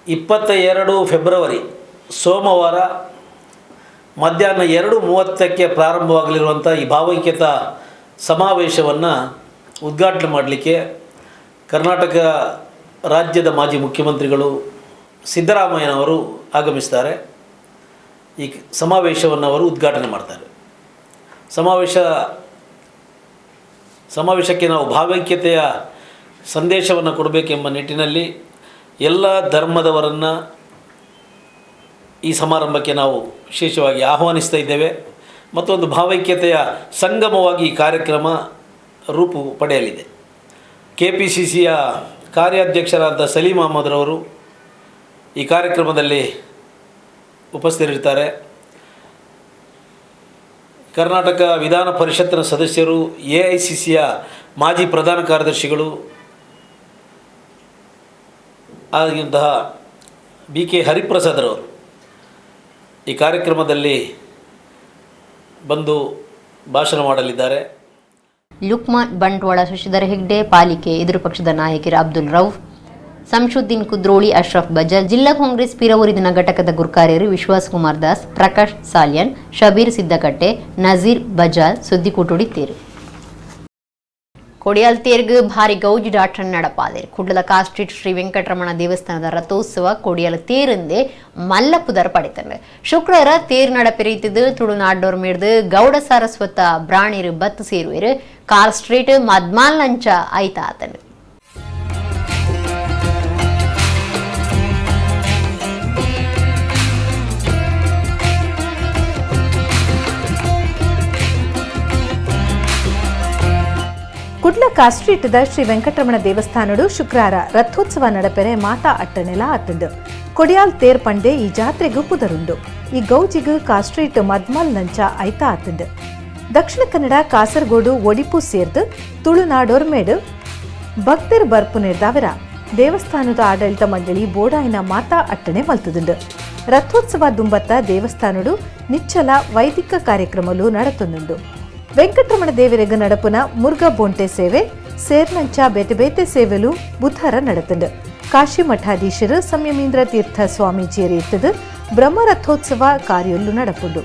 22 ಫೆಬ್ರವರಿ ಸೋಮವಾರ ಮಧ್ಯಾಹ್ನ 2:30 ಪ್ರಾರಂಭವಾಗಲಿರುವಂಥ ಈ ಭಾವೈಕ್ಯತಾ ಸಮಾವೇಶವನ್ನು ಉದ್ಘಾಟನೆ ಮಾಡಲಿಕ್ಕೆ ಕರ್ನಾಟಕ ರಾಜ್ಯದ ಮಾಜಿ ಮುಖ್ಯಮಂತ್ರಿಗಳು ಸಿದ್ದರಾಮಯ್ಯನವರು ಆಗಮಿಸ್ತಾರೆ. ಈ ಸಮಾವೇಶವನ್ನು ಅವರು ಉದ್ಘಾಟನೆ ಮಾಡ್ತಾರೆ. ಸಮಾವೇಶಕ್ಕೆ ನಾವು ಭಾವೈಕ್ಯತೆಯ ಸಂದೇಶವನ್ನು ಕೊಡಬೇಕೆಂಬ ನಿಟ್ಟಿನಲ್ಲಿ ಎಲ್ಲ ಧರ್ಮದವರನ್ನು ಈ ಸಮಾರಂಭಕ್ಕೆ ನಾವು ವಿಶೇಷವಾಗಿ ಆಹ್ವಾನಿಸ್ತಾ ಇದ್ದೇವೆ. ಮತ್ತೊಂದು ಭಾವೈಕ್ಯತೆಯ ಸಂಗಮವಾಗಿ ಈ ಕಾರ್ಯಕ್ರಮ ರೂಪು ಪಡೆಯಲಿದೆ. ಕೆಪಿಸಿಸಿಯ ಕಾರ್ಯಾಧ್ಯಕ್ಷರಾದ ಸಲೀಂ ಅಹಮದ್ರವರು ಈ ಕಾರ್ಯಕ್ರಮದಲ್ಲಿ ಉಪಸ್ಥಿತರಿರ್ತಾರೆ. ಕರ್ನಾಟಕ ವಿಧಾನ ಪರಿಷತ್ತಿನ ಸದಸ್ಯರು, ಎಐಸಿಸಿಯ ಮಾಜಿ ಪ್ರಧಾನ ಕಾರ್ಯದರ್ಶಿಗಳು ಆಗಿದ್ದಂತಹ BK ಹರಿಪ್ರಸಾದ್ರವರು ಈ ಕಾರ್ಯಕ್ರಮದಲ್ಲಿ ಬಂದು ಭಾಷಣ ಮಾಡಲಿದ್ದಾರೆ. ಲುಕ್ಮಾನ್ ಬಂಟ್ವಾಳ, ಶಶಿಧರ ಹೆಗ್ಡೆ, ಪಾಲಿಕೆ ಎದುರು ಪಕ್ಷದ ನಾಯಕರು ಅಬ್ದುಲ್ ರೌಫ್, ಸಂಶುದ್ದೀನ್ ಕುದ್ರೋಳಿ, ಅಶ್ರಫ್ ಬಜಾಜ್, ಜಿಲ್ಲಾ ಕಾಂಗ್ರೆಸ್ ಪಿರವೂರಿನ ಘಟಕದ ಗುರ್ಕಾರ್ಯರು ವಿಶ್ವಾಸ್ ಕುಮಾರ್ ದಾಸ್, ಪ್ರಕಾಶ್ ಸಾಲ್ಯನ್, ಶಬೀರ್ ಸಿದ್ದಕಟ್ಟೆ, ನಜೀರ್ ಬಜಾಜ್ ಸುದ್ದಿಕೂಟುಡಿದ್ದೇರು. ಕೊಡಿಯಾಲ್ ತೇರ್ಗ್ ಭಾರಿ ಗೌಜಿ ಡಾಟನ್ ನಡಪಾದೇರು. ಕುಡ್ಲದ ಕಾಸ್ಟ್ರೀಟ್ ಶ್ರೀ ವೆಂಕಟರಮಣ ದೇವಸ್ಥಾನದ ರಥೋತ್ಸವ ಕೊಡಿಯಾಲ ತೇರಂದೆ ಮಲ್ಲಪುದರ ಪಡಿತಂಡೆ. ಶುಕ್ರವಾರ ತೇರ್ ನಡಪೆರೀತಿದ್ದು ತುಳುನಾಡೋರ್ ಮೇಡ್ದು ಗೌಡ ಸಾರಸ್ವತ ಬ್ರಾಣಿರು ಬತ್ತು ಸೇರುವೇರು. ಕಾರ್ ಸ್ಟ್ರೀಟ್ ಮದ್ಮಾಲ್ ಲಂಚ ಐತಾ ಆತಂಡು. ಕುಡ್ಲ ಕಾಸ್ಟ್ರೀಟ್ದ ಶ್ರೀ ವೆಂಕಟರಮಣ ದೇವಸ್ಥಾನಡು ಶುಕ್ರವಾರ ರಥೋತ್ಸವ ನಡಪೆರೆ ಮಾತಾ ಅಟ್ಟನೆಲ ಆತಂಡು. ಕೊಡಿಯಾಲ್ ತೇರ್ ಪಂಡೆ ಈ ಜಾತ್ರೆಗೂ ಪುದರುಂಡು. ಈ ಗೌಜಿಗೂ ಕಾಸ್ಟ್ರೀಟ್ ಮದ್ಮಾಲ್ ನಂಚ ಐತಾ ಆತಂಡು. ದಕ್ಷಿಣ ಕನ್ನಡ, ಕಾಸರಗೋಡು, ಒಡಿಪು ಸೇರ್ದು ತುಳುನಾಡೋರ್ ಮೇಡು ಭಕ್ತರು ಬರ್ಪು ನಿರ್ದಾವರ ದೇವಸ್ಥಾನದ ಆಡಳಿತ ಮಂಡಳಿ ಬೋಡಾಯಿನ ಮಾತಾ ಅಟ್ಟಣೆ ಮಲ್ತುದುಂಡು. ರಥೋತ್ಸವ ದುಂಬತ್ತ ದೇವಸ್ಥಾನಡು ನಿಚ್ಚಲ ವೈದಿಕ ಕಾರ್ಯಕ್ರಮಲು ನಡತುಂಡು. ವೆಂಕಟರಮಣ ದೇವರೆಗ ನಡಪುನ ಮುರುಘಾ ಬೋಂಟೆ ಸೇವೆ ಸೇರ್ನಂಚ ಬೇತೆ ಬೇತೆ ಸೇವೆಲು ಬುಧವಾರ ನಡತಂಡು. ಕಾಶಿ ಮಠಾಧೀಶರು ಸಂಯಮೀಂದ್ರ ತೀರ್ಥ ಸ್ವಾಮೀಜಿಯರು ಇತ್ತದು ಬ್ರಹ್ಮ ರಥೋತ್ಸವ ಕಾರ್ಯೊಲ್ಲು ನಡಪುಂಡು.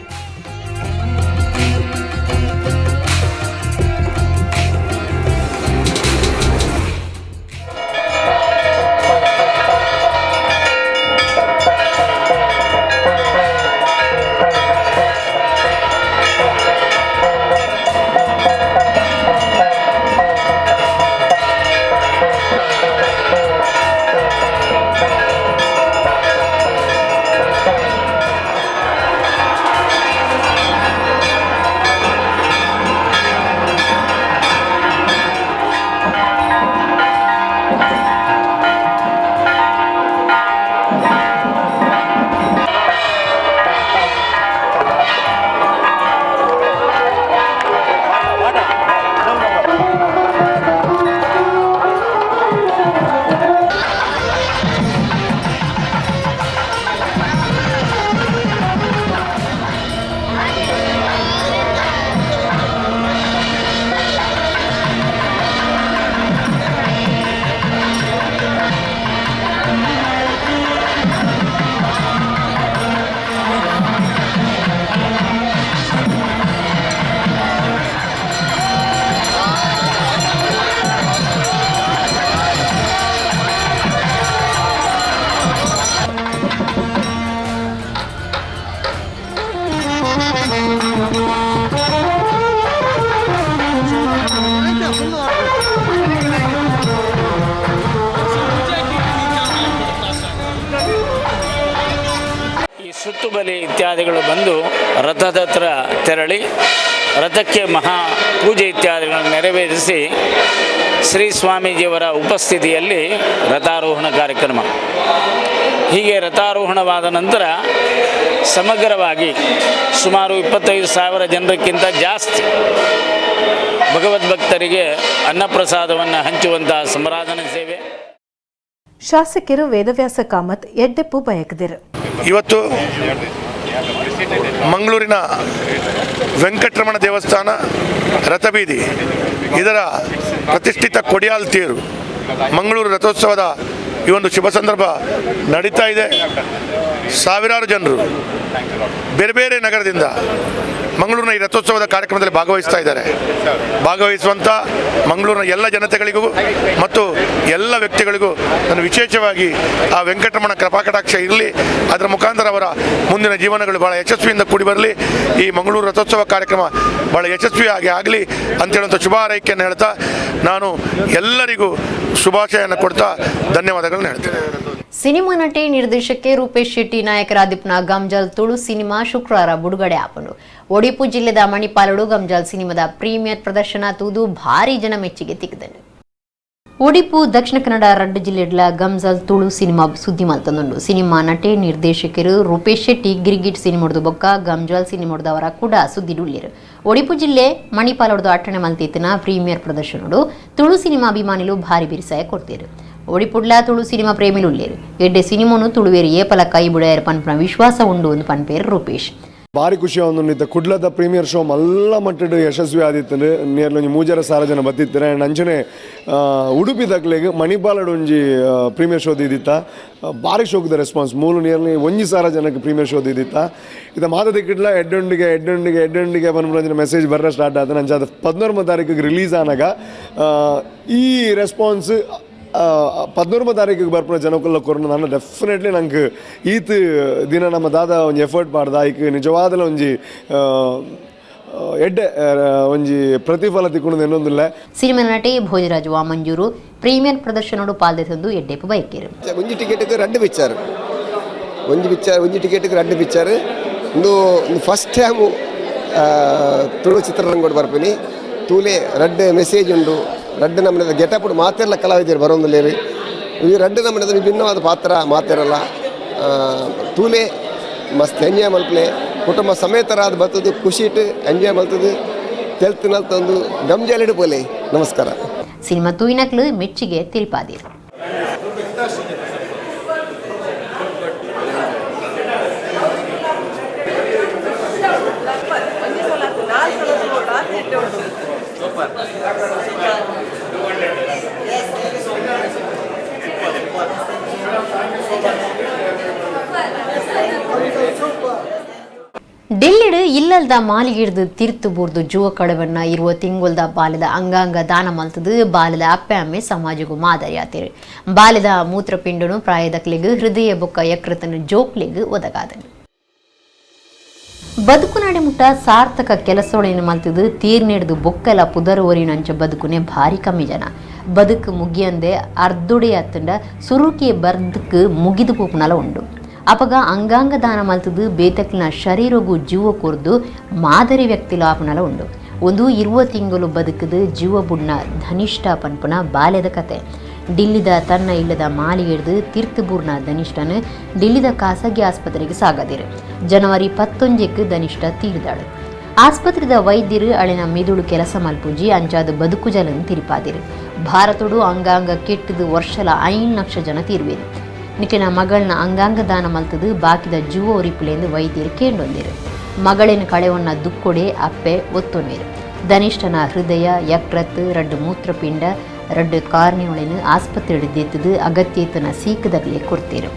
ಸುತ್ತುಬಲಿ ಇತ್ಯಾದಿಗಳು ಬಂದು ರಥದ ಹತ್ರ ತೆರಳಿ ರಥಕ್ಕೆ ಮಹಾ ಪೂಜೆ ಇತ್ಯಾದಿಗಳನ್ನು ನೆರವೇರಿಸಿ ಶ್ರೀ ಸ್ವಾಮೀಜಿಯವರ ಉಪಸ್ಥಿತಿಯಲ್ಲಿ ರಥಾರೋಹಣ ಕಾರ್ಯಕ್ರಮ. ಹೀಗೆ ರಥಾರೋಹಣವಾದ ನಂತರ ಸಮಗ್ರವಾಗಿ ಸುಮಾರು 25,000 ಜನರಿಗಿಂತ ಜಾಸ್ತಿ ಭಗವದ್ಭಕ್ತರಿಗೆ ಅನ್ನಪ್ರಸಾದವನ್ನು ಹಂಚುವಂತಹ ಸಂರಾಧನೆ ಸೇವೆ. ಶಾಸಕರು ವೇದವ್ಯಾಸ ಕಾಮತ್ ಎಡ್ಡೆಪ್ಪು ಬಯಕದಿರು. ಇವತ್ತು ಮಂಗಳೂರಿನ ವೆಂಕಟರಮಣ ದೇವಸ್ಥಾನ ರಥಬೀದಿ ಇದರ ಪ್ರತಿಷ್ಠಿತ ಕೊಡಿಯಾಲ್ ತೇರು ಮಂಗಳೂರು ರಥೋತ್ಸವದ ಈ ಒಂದು ಶುಭ ಸಂದರ್ಭ ನಡೀತಾ ಇದೆ. ಸಾವಿರಾರು ಜನರು ಬೇರೆ ಬೇರೆ ನಗರದಿಂದ ಮಂಗಳೂರಿನ ಈ ರಥೋತ್ಸವದ ಕಾರ್ಯಕ್ರಮದಲ್ಲಿ ಭಾಗವಹಿಸ್ತಾ ಇದ್ದಾರೆ. ಭಾಗವಹಿಸುವಂಥ ಮಂಗಳೂರಿನ ಎಲ್ಲ ಜನತೆಗಳಿಗೂ ಮತ್ತು ಎಲ್ಲ ವ್ಯಕ್ತಿಗಳಿಗೂ ನಾನು ವಿಶೇಷವಾಗಿ ಆ ವೆಂಕಟರಮಣ ಕೃಪಾಕಟಾಕ್ಷ ಇರಲಿ, ಅದರ ಮುಖಾಂತರ ಅವರ ಮುಂದಿನ ಜೀವನಗಳು ಭಾಳ ಯಶಸ್ವಿಯಿಂದ ಕೂಡಿ ಬರಲಿ, ಈ ಮಂಗಳೂರು ರಥೋತ್ಸವ ಕಾರ್ಯಕ್ರಮ ಭಾಳ ಯಶಸ್ವಿಯಾಗಿ ಆಗಲಿ ಅಂತೇಳುವಂಥ ಶುಭ ಹಾರೈಕೆಯನ್ನು ಹೇಳ್ತಾ ನಾನು ಎಲ್ಲರಿಗೂ ಶುಭಾಶಯವನ್ನು ಕೊಡ್ತಾ ಧನ್ಯವಾದಗಳನ್ನು ಹೇಳ್ತೇನೆ. ಸಿನಿಮಾ ನಟಿ ನಿರ್ದೇಶಕ ರೂಪೇಶ್ ಶೆಟ್ಟಿ ನಾಯಕರಾದಿಪ್ಪನ ಗಂಜಾಲ್ ತುಳು ಸಿನಿಮಾ ಶುಕ್ರವಾರ ಬಿಡುಗಡೆ ಆಪನು. ಒಡಿಪು ಜಿಲ್ಲೆದ ಮಣಿಪಾಲಡು ಗಂಜಾಲ್ ಸಿನಿಮಾದ ಪ್ರೀಮಿಯರ್ ಪ್ರದರ್ಶನ ತೂದು ಭಾರಿ ಜನ ಮೆಚ್ಚುಗೆ ತಿಕ್ಕಿದನು. ಉಡುಪು ದಕ್ಷಿಣ ಕನ್ನಡ ರಡ್ಡು ಜಿಲ್ಲೆಡ್ಲ ಗಮ್ಜಲ್ ತುಳು ಸಿನಿಮಾ ಸುದ್ದಿ ಮಲ್ತಂದುಂಡು. ಸಿನಿಮಾ ನಟೆ ನಿರ್ದೇಶಕರು ರೂಪೇಶ್ ಶೆಟ್ಟಿ ಗಿರಿಗಿಟ್ ಸಿನಿಮಾಡ್ದು ಬೊಕ್ಕ ಗಮ್ಜಾಲ್ ಸಿನಿಮಾಡ್ದವರ ಕೂಡ ಸುದ್ದಿಡುಳ್ಳೇರು. ಉಡುಪು ಜಿಲ್ಲೆ ಮಣಿಪಾಲಡ್ದು ಅಟ್ಟಣೆ ಮಲ್ತಿತ್ತಿನ ಪ್ರೀಮಿಯರ್ ಪ್ರದರ್ಶನಡು ತುಳು ಸಿನಿಮಾ ಅಭಿಮಾನಿಲು ಭಾರಿ ಬಿರಿಸಾಯ ಕೊಡ್ತೀರು. ಒಡಿಪುಡ್ಲ ತುಳು ಸಿನಿಮಾ ಪ್ರೇಮಿಲು ಉಳ್ಳೇರು. ಎಡ್ಡೆ ಸಿನಿಮಾನು ತುಳುವೇರು ಏಪಲ ಕೈ ಬುಡಾಯರು ಪನ್ಪನ ವಿಶ್ವಾಸ ಉಂಡು ಒಂದು ಪನ್ಪೇರು ರೂಪೇಶ್. ಭಾರಿ ಖುಷಿ ಆವೊಂದುಂಡು ಕುಡ್ಲದ ಪ್ರೀಮಿಯರ್ ಶೋ ಮಲ್ಲ ಮಟ್ಟಡು ಯಶಸ್ವಿ ಆದಿತ್ತಂದು ನಿಯರ್ಲಿ ಒಂಜಿ 3 ಸಾರ ಜನ ಬತ್ತಿತ್ತಾರೆ. ಆ್ಯಂಡ್ ಅಂಚನೆ ಉಡುಪಿ ದಕ್ಲೆಗ್ ಮಣಿಪಾಲಡ್ ಒಂಜಿ ಪ್ರೀಮಿಯರ್ ಶೋ ದಿತ್ತ ಭಾರಿ ಶೋಕದ ರೆಸ್ಪಾನ್ಸ್ ಮೂಲು ನಿಯರ್ಲಿ 1 ಸಾರ ಜನಕ್ಕೆ ಪ್ರೀಮಿಯರ್ ಶೋ ದಿತ್ತ. ಇದು ಮಾತ ದಿಕ್ಕಿಡ್ಲ ಎಡ್ಡೊಂಡಿಗೆ ಪನ್ಪುನಂಚಿನ ಮೆಸೇಜ್ ಬರ್ರ ಸ್ಟಾರ್ಟ್ ಆದ ನಂಚ ಅದು 14ನೇ ತಾರೀಕಿಗೆ ರಿಲೀಸ್ ಆನಾಗ ಈ ರೆಸ್ಪಾನ್ಸ್ 14ನೇ ತಾರೀಕಿಗೆ ಬರ್ಪುನ ಜನಕ್ಕಲ್ಲ ಕೊರೋನಾ ನಾನು ಡೆಫಿನೆಟ್ಲಿ ನಂಗೆ ಈತ್ ದಿನ ನಮ್ಮ ದಾದ ಒಂಜಿ ಎಫರ್ಟ್ ಮಾಡ್ದ ಈಕೆ ನಿಜವಾದ ಒಂಜಿ ಎಡ್ಡೆ ಒಂಜಿ ಪ್ರತಿಫಲ ತಿಕ್ಕೊಂಡು ಏನೊಂದಿಲ್ಲ. ಸಿನಿಮಾ ನಟಿ ಭೋಜರಾಜ್ ವಾಮಂಜೂರು ಪ್ರೀಮಿಯರ್ ಪ್ರದರ್ಶನಡು ಪಾಲ್ದೆತಂದು ಎಡ್ಡೆಪ್ಪು ಬೈಕೇರು. ಒಂಜಿ ಟಿಕೆಟ್ಗೆ 2 ಪಿಕ್ಚರ್ ಒಂಜಿ ಟಿಕೆಟ್ಗೆ 2 ಪಿಕ್ಚರ್ ಒಂದು ಫಸ್ಟ್ ಟೈಮ್ ತುಳು ಚಿತ್ರರಂಗೋಡು ಬರ್ಪೇನಿ ತೂಲೆ 2 ಮೆಸೇಜ್ ಉಂಡು 2 ನಮೂನೆದ ಗೆಟಪ್ ಮಾತೆಲ್ಲ ಕಲಾವಿದರು ಬರೋದಿಲ್ಲೇರಿ ಈ 2 ನಮೂನೆದ ವಿಭಿನ್ನವಾದ ಪಾತ್ರ ಮಾತಿರಲ್ಲ ತೂಲೆ ಮಸ್ತ್ ಎಂಜಾಯ್ ಮಲ್ಪಲೆ ಕುಟುಂಬ ಸಮೇತರಾದ ಬರ್ತದೆ ಖುಷಿ ಇಟ್ಟು ಎಂಜಾಯ್ ಮಲ್ತದೆ ತೆಲ್ತಿನಲ್ತಂದು ಗಮ್ಜಾಲಿಡು ಪೋಲೆ. ನಮಸ್ಕಾರ. ಸಿನಿಮಾ ತೂಯಿನಕ್ಲು ಮೆಚ್ಚಿಗೆ ತಿಳ್ಪಾದಿರು. ಡೆಲ್ಲಿಡು ಇಲ್ಲಲ್ದ ಮಾಲಿಗಿಡ್ದು ತಿರ್ತು ಬೂರ್ದು ಜುವ ಕಡವನ್ನ ಇರುವ ತಿಂಗೊಲ್ದ ಬಾಲ್ಯದ ಅಂಗಾಂಗ ದಾನ ಮಲ್ತದು ಬಾಲ್ಯದ ಅಪ್ಪೆ ಅಮ್ಮೆ ಸಮಾಜಗೂ ಮಾದರಿ ಆತಿರು. ಬಾಲ್ಯದ ಮೂತ್ರಪಿಂಡನು ಪ್ರಾಯದಕ್ಲೆಗ್ ಹೃದಯ ಬೊಕ್ಕ ಯಕೃತನು ಜೋಕ್ಲೆಗ್ ಒದಗಾದನು. ಬದುಕು ನಡೆಮುಟ್ಟ ಸಾರ್ಥಕ ಕೆಲಸೊಳೇನು ಮಲ್ತದು ತೀರ್ನೆಡ್ದು ಬೊಕ್ಕಲ ಪುದರುವರಿನಂಚ ಬದುಕುನೆ ಭಾರಿ ಕಮ್ಮಿ ಜನ. ಬದುಕು ಮುಗಿಯಂದೆ ಅರ್ಧೊಡೆ ಅತ್ತಂಡ ಸುರುಕಿಯ ಬರ್ದಕ್ಕೆ ಮುಗಿದು ಪೋಪುನಲ ಉಂಡು. ಅಪಗ ಅಂಗಾಂಗ ದಾನ ಮಲ್ತದು ಬೇತಕ್ಲಿನ ಶರೀರಗೂ ಜೀವ ಕೊರ್ದು ಮಾದರಿ ವ್ಯಕ್ತಿಲು ಆಪುನಲ ಉಂಡು. ಒಂದು 20 ತಿಂಗಳು ಬದುಕದು ಜೀವ ಬುಡ್ನ ಧನಿಷ್ಠ ಪನ್ಪುನ ಬಾಲ್ಯದ ಕತೆ. ಡಿಲ್ಲಿದ ತನ್ನ ಇಲ್ಲದ ಮಾಲಿ ಹಿಡಿದು ತೀರ್ಥಬೂರ್ನ ಧನಿಷ್ಠನು ಡಿಲ್ಲಿದ ಖಾಸಗಿ ಆಸ್ಪತ್ರೆಗೆ ಸಾಗದಿರು. ಜನವರಿ 11ಕ್ಕೆ ಧನಿಷ್ಠ ತೀರ್ದಾಳು. ಆಸ್ಪತ್ರೆದ ವೈದ್ಯರು ಅಳಿನ ಮಿದುಳು ಕೆಲಸ ಮಲ್ಪುಜಿ ಅಂಚಾದ ಬದುಕು ಜಲನ್ನು ತಿರುಪಾದಿರು. ಭಾರತಡು ಅಂಗಾಂಗ ಕೆಟ್ಟದು ವರ್ಷಲ 5 ಲಕ್ಷ ಜನ ತೀರ್ವೇರು. ನಿಕ್ಕಿನ ಮಗಳನ್ನ ಅಂಗಾಂಗ ದಾನ ಮಲ್ತದು ಬಾಕಿದ ಜೀವ ಒರಿಪುಲೆಂದು ವೈದ್ಯರು ಕೇಂಡೊಂದಿರು. ಮಗಳಿನ ಕಳೆವನ್ನ ದುಕ್ಕೊಡೆ ಅಪ್ಪೆ ಒತ್ತೊಂದಿರು. ಧನಿಷ್ಠನ ಹೃದಯ ಯಕೃತ್ 2 ಮೂತ್ರಪಿಂಡ 2 ಕಾರ್ನಿಯೊಳನು ಆಸ್ಪತ್ರೆ ದೆತ್ತದು ಅಗತ್ಯತನ ಸೀಕದಗ್ಲೆ ಕೊಡ್ತೀರು.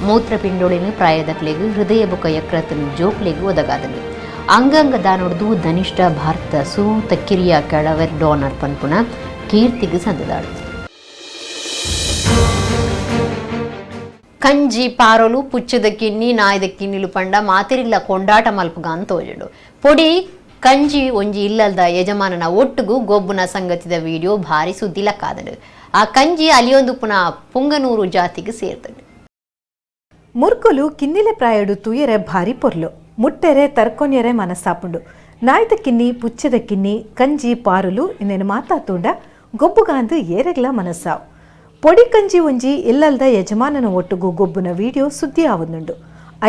ಮೂತ್ರಪಿಂಡೊಳನು ಪ್ರಾಯದಕ್ಲೆಗು ಹೃದಯ ಬೊಕ್ಕ ಯಕೃತನು ಜೋಕ್ಲೆಗು ಒದಗಾದನು. ಅಂಗಾಂಗ ದಾನೊಡ್ದು ಧನಿಷ್ಠ ಭಾರತ ಸೂತ ಕಿರಿಯ ಕೆಳವರ್ ಡೋನರ್ ಪನ್ಪುನ ಕೀರ್ತಿಗೆ ಸಂದದಾಳು. ಕಂಜಿ ಪಾರೋಲು ಪುಚ್ಚದ ಕಿನ್ನಿ ನಾಯ್ದ ಕಿನ್ನಿಲು ಪಂಡ ಮಾತಿರಿಲ್ಲ ಕೊಂಡಾಟ ಮಲ್ಪಗ ಅಂತೋಜಡು ಪೊಡಿ ಕಂಜಿ ಒಂಜಿ ಇಲ್ಲಲ್ದ ಯಜಮಾನನ ಒಟ್ಟುಗೂ ಗೊಬ್ಬುನ ಸಂಗತಿದ ವಿಡಿಯೋ ಭಾರಿ ಸುದ್ದಿ ಲಕ್ಕಾದಡು. ಆ ಕಂಜಿ ಅಲಿಯೊಂದು ಪುನಃ ಪುಂಗನೂರು ಜಾತಿಗೆ ಸೇರ್ತದೆ. ಮುರ್ಕೊಲು ಕಿನ್ನಿಲೆ ಪ್ರಾಯಡು ತೂಯರೆ ಭಾರಿ ಪೊರ್ಲು ಮುಟ್ಟೆರೆ ತರ್ಕೊನ್ಯರೆ ಮನಸ್ಸಾಪುಂಡು. ನಾಯ್ದ ಕಿನ್ನಿ ಪುಚ್ಚದ ಕಿನ್ನಿ ಕಂಜಿ ಪಾರುಲು ಇನ್ನೇನು ಮಾತಾತುಂಡ ಗೊಬ್ಬುಗಾಂದು ಏರೆಗ್ಲ ಮನಸ್ಸಾವು. ಪೊಡಿ ಕಂಜಿ ಒಂಜಿ ಇಲ್ಲಲ್ದ ಯಜಮಾನನ ಒಟ್ಟುಗೂ ಗೊಬ್ಬುನ ವಿಡಿಯೋ ಸುದ್ದಿ ಆವೊಂದುಂಡು.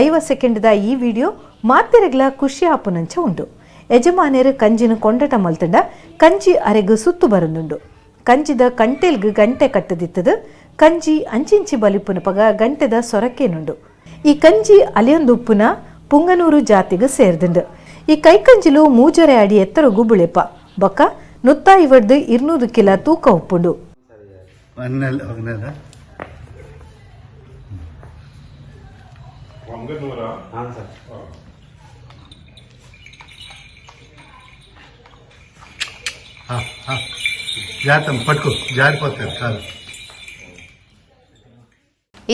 5 ಸೆಕೆಂಡ್ದ ಈ ವಿಡಿಯೋ ಮಾತೆರೆಗ್ಲ ಖುಷಿ ಆಪುನಂಚ ಉಂಡು. ಯಜಮಾನೇರು ಕಂಜಿನ ಕೊಂಡಟ ಮಲ್ತಂಡ ಕಂಜಿ ಅರೆಗು ಸುತ್ತು ಬರುಂದುಂಡು. ಕಂಜಿದ ಕಂಟೆಲ್ಗು ಗಂಟೆ ಕಟ್ಟದಿತ್ತದು ಕಂಜಿ ಅಂಚಿಂಚಿ ಬಲಿಪುನಪಗ ಗಂಟೆದ ಸೊರಕೇನುಂಡು. ಈ ಕಂಜಿ ಅಲಿಯೊಂದುಪ್ಪುನ ಪುಂಗನೂರು ಜಾತಿಗೆ ಸೇರ್ದುಂಡು. ಈ ಕೈಕಂಜಿಲು 3 ಅಡಿ ಎತ್ತರ ಗುಬುಳೆಪ ಬೊಕ್ಕ 150 200 ಕಿಲೋ ತೂಕ ಉಪ್ಪುಂಡು.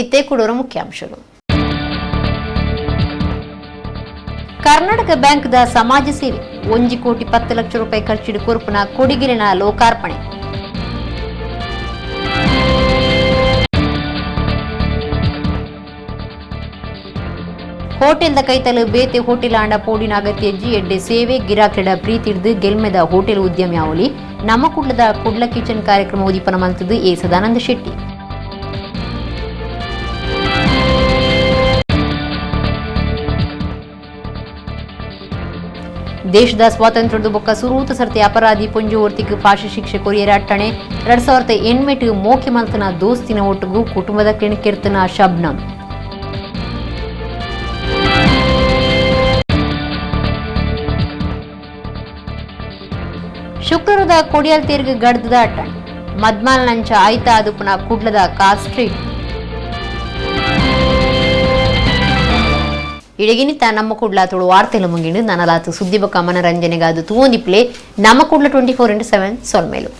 ಇತ್ತೆ ಕೂಡೋರ ಮುಖ್ಯಾಂಶಗಳು. ಕರ್ನಾಟಕ ಬ್ಯಾಂಕ್ದ ಸಮಾಜ ಸೇವೆ 1 ಕೋಟಿ 10 ಲಕ್ಷ ರೂಪಾಯಿ ಖರ್ಚಿಡು ಕೊರ್ಪುನ ಕೊಡಿಗಿರಿನ ಲೋಕಾರ್ಪಣೆ. ಹೋಟೆಲ್ದ ಕೈತಲು ಬೇತೆ ಹೋಟೆಲ್ ಆಂಡ ಪೋಡಿನ ಅಗತ್ಯಜ್ಜಿ ಎಡ್ಡೆ ಸೇವೆ ಗಿರಾಕಿಡ ಪ್ರೀತಿರ್ದು ಗೆಲ್ಮೆದ ಹೋಟೆಲ್ ಉದ್ಯಮಿ ಅವಲಿ ನಮ್ಮ ಕುಡ್ಲದ ಕುಡ್ಲ ಕಿಚನ್ ಕಾರ್ಯಕ್ರಮ ಉದೀಪನ ಮಂತದ್ದು ಎ ಸದಾನಂದ ಶೆಟ್ಟಿ. ದೇಶದ ಸ್ವಾತಂತ್ರ್ಯದ ಬೊಕ್ಕ ಸುರೂತ ಸರ್ತಿ ಅಪರಾಧಿ ಪೊಂಜುವರ್ತಿಗೆ ಫಾಶಿ ಶಿಕ್ಷೆ ಕೊರಿಯರ ಅಟ್ಟಣೆ 2008 ಮೋಕೆ ಮಲ್ತನ ದೋಸ್ತಿನ ಒಟ್ಟಿಗೂ ಕುಟುಂಬದ ಕೆಣಕಿರ್ತನ ಶಬ್ನಂ. ಶುಕ್ರವಾರದ ಕೊಡಿಯಲ್ ತೀರ್ಗೆ ಗಡ್ದದ ಅಟ್ಟಣೆ ಮದ್ಮಾಲ್ ನಂಚ ಆಯ್ತ ಅದುಪುನ ಕುಡ್ಲದ ಕಾರ್ ಸ್ಟ್ರೀಟ್. ಇಡಗಿನಿತ ನಮ್ಮ ಕುಡ್ಲ ತುಳು ವಾರ್ತೆಲು ಮುಂಗಿಂಡು ನನಲಾತು ಸುದ್ದಿ ಬೊಕ್ಕ ಮನರಂಜನೆಗಾದು ತೂಂದಿಪ್ಲೆ ನಮ್ಮ ಕುಡ್ಲ 24/7 ಸೊಲ್ಮೇಲು.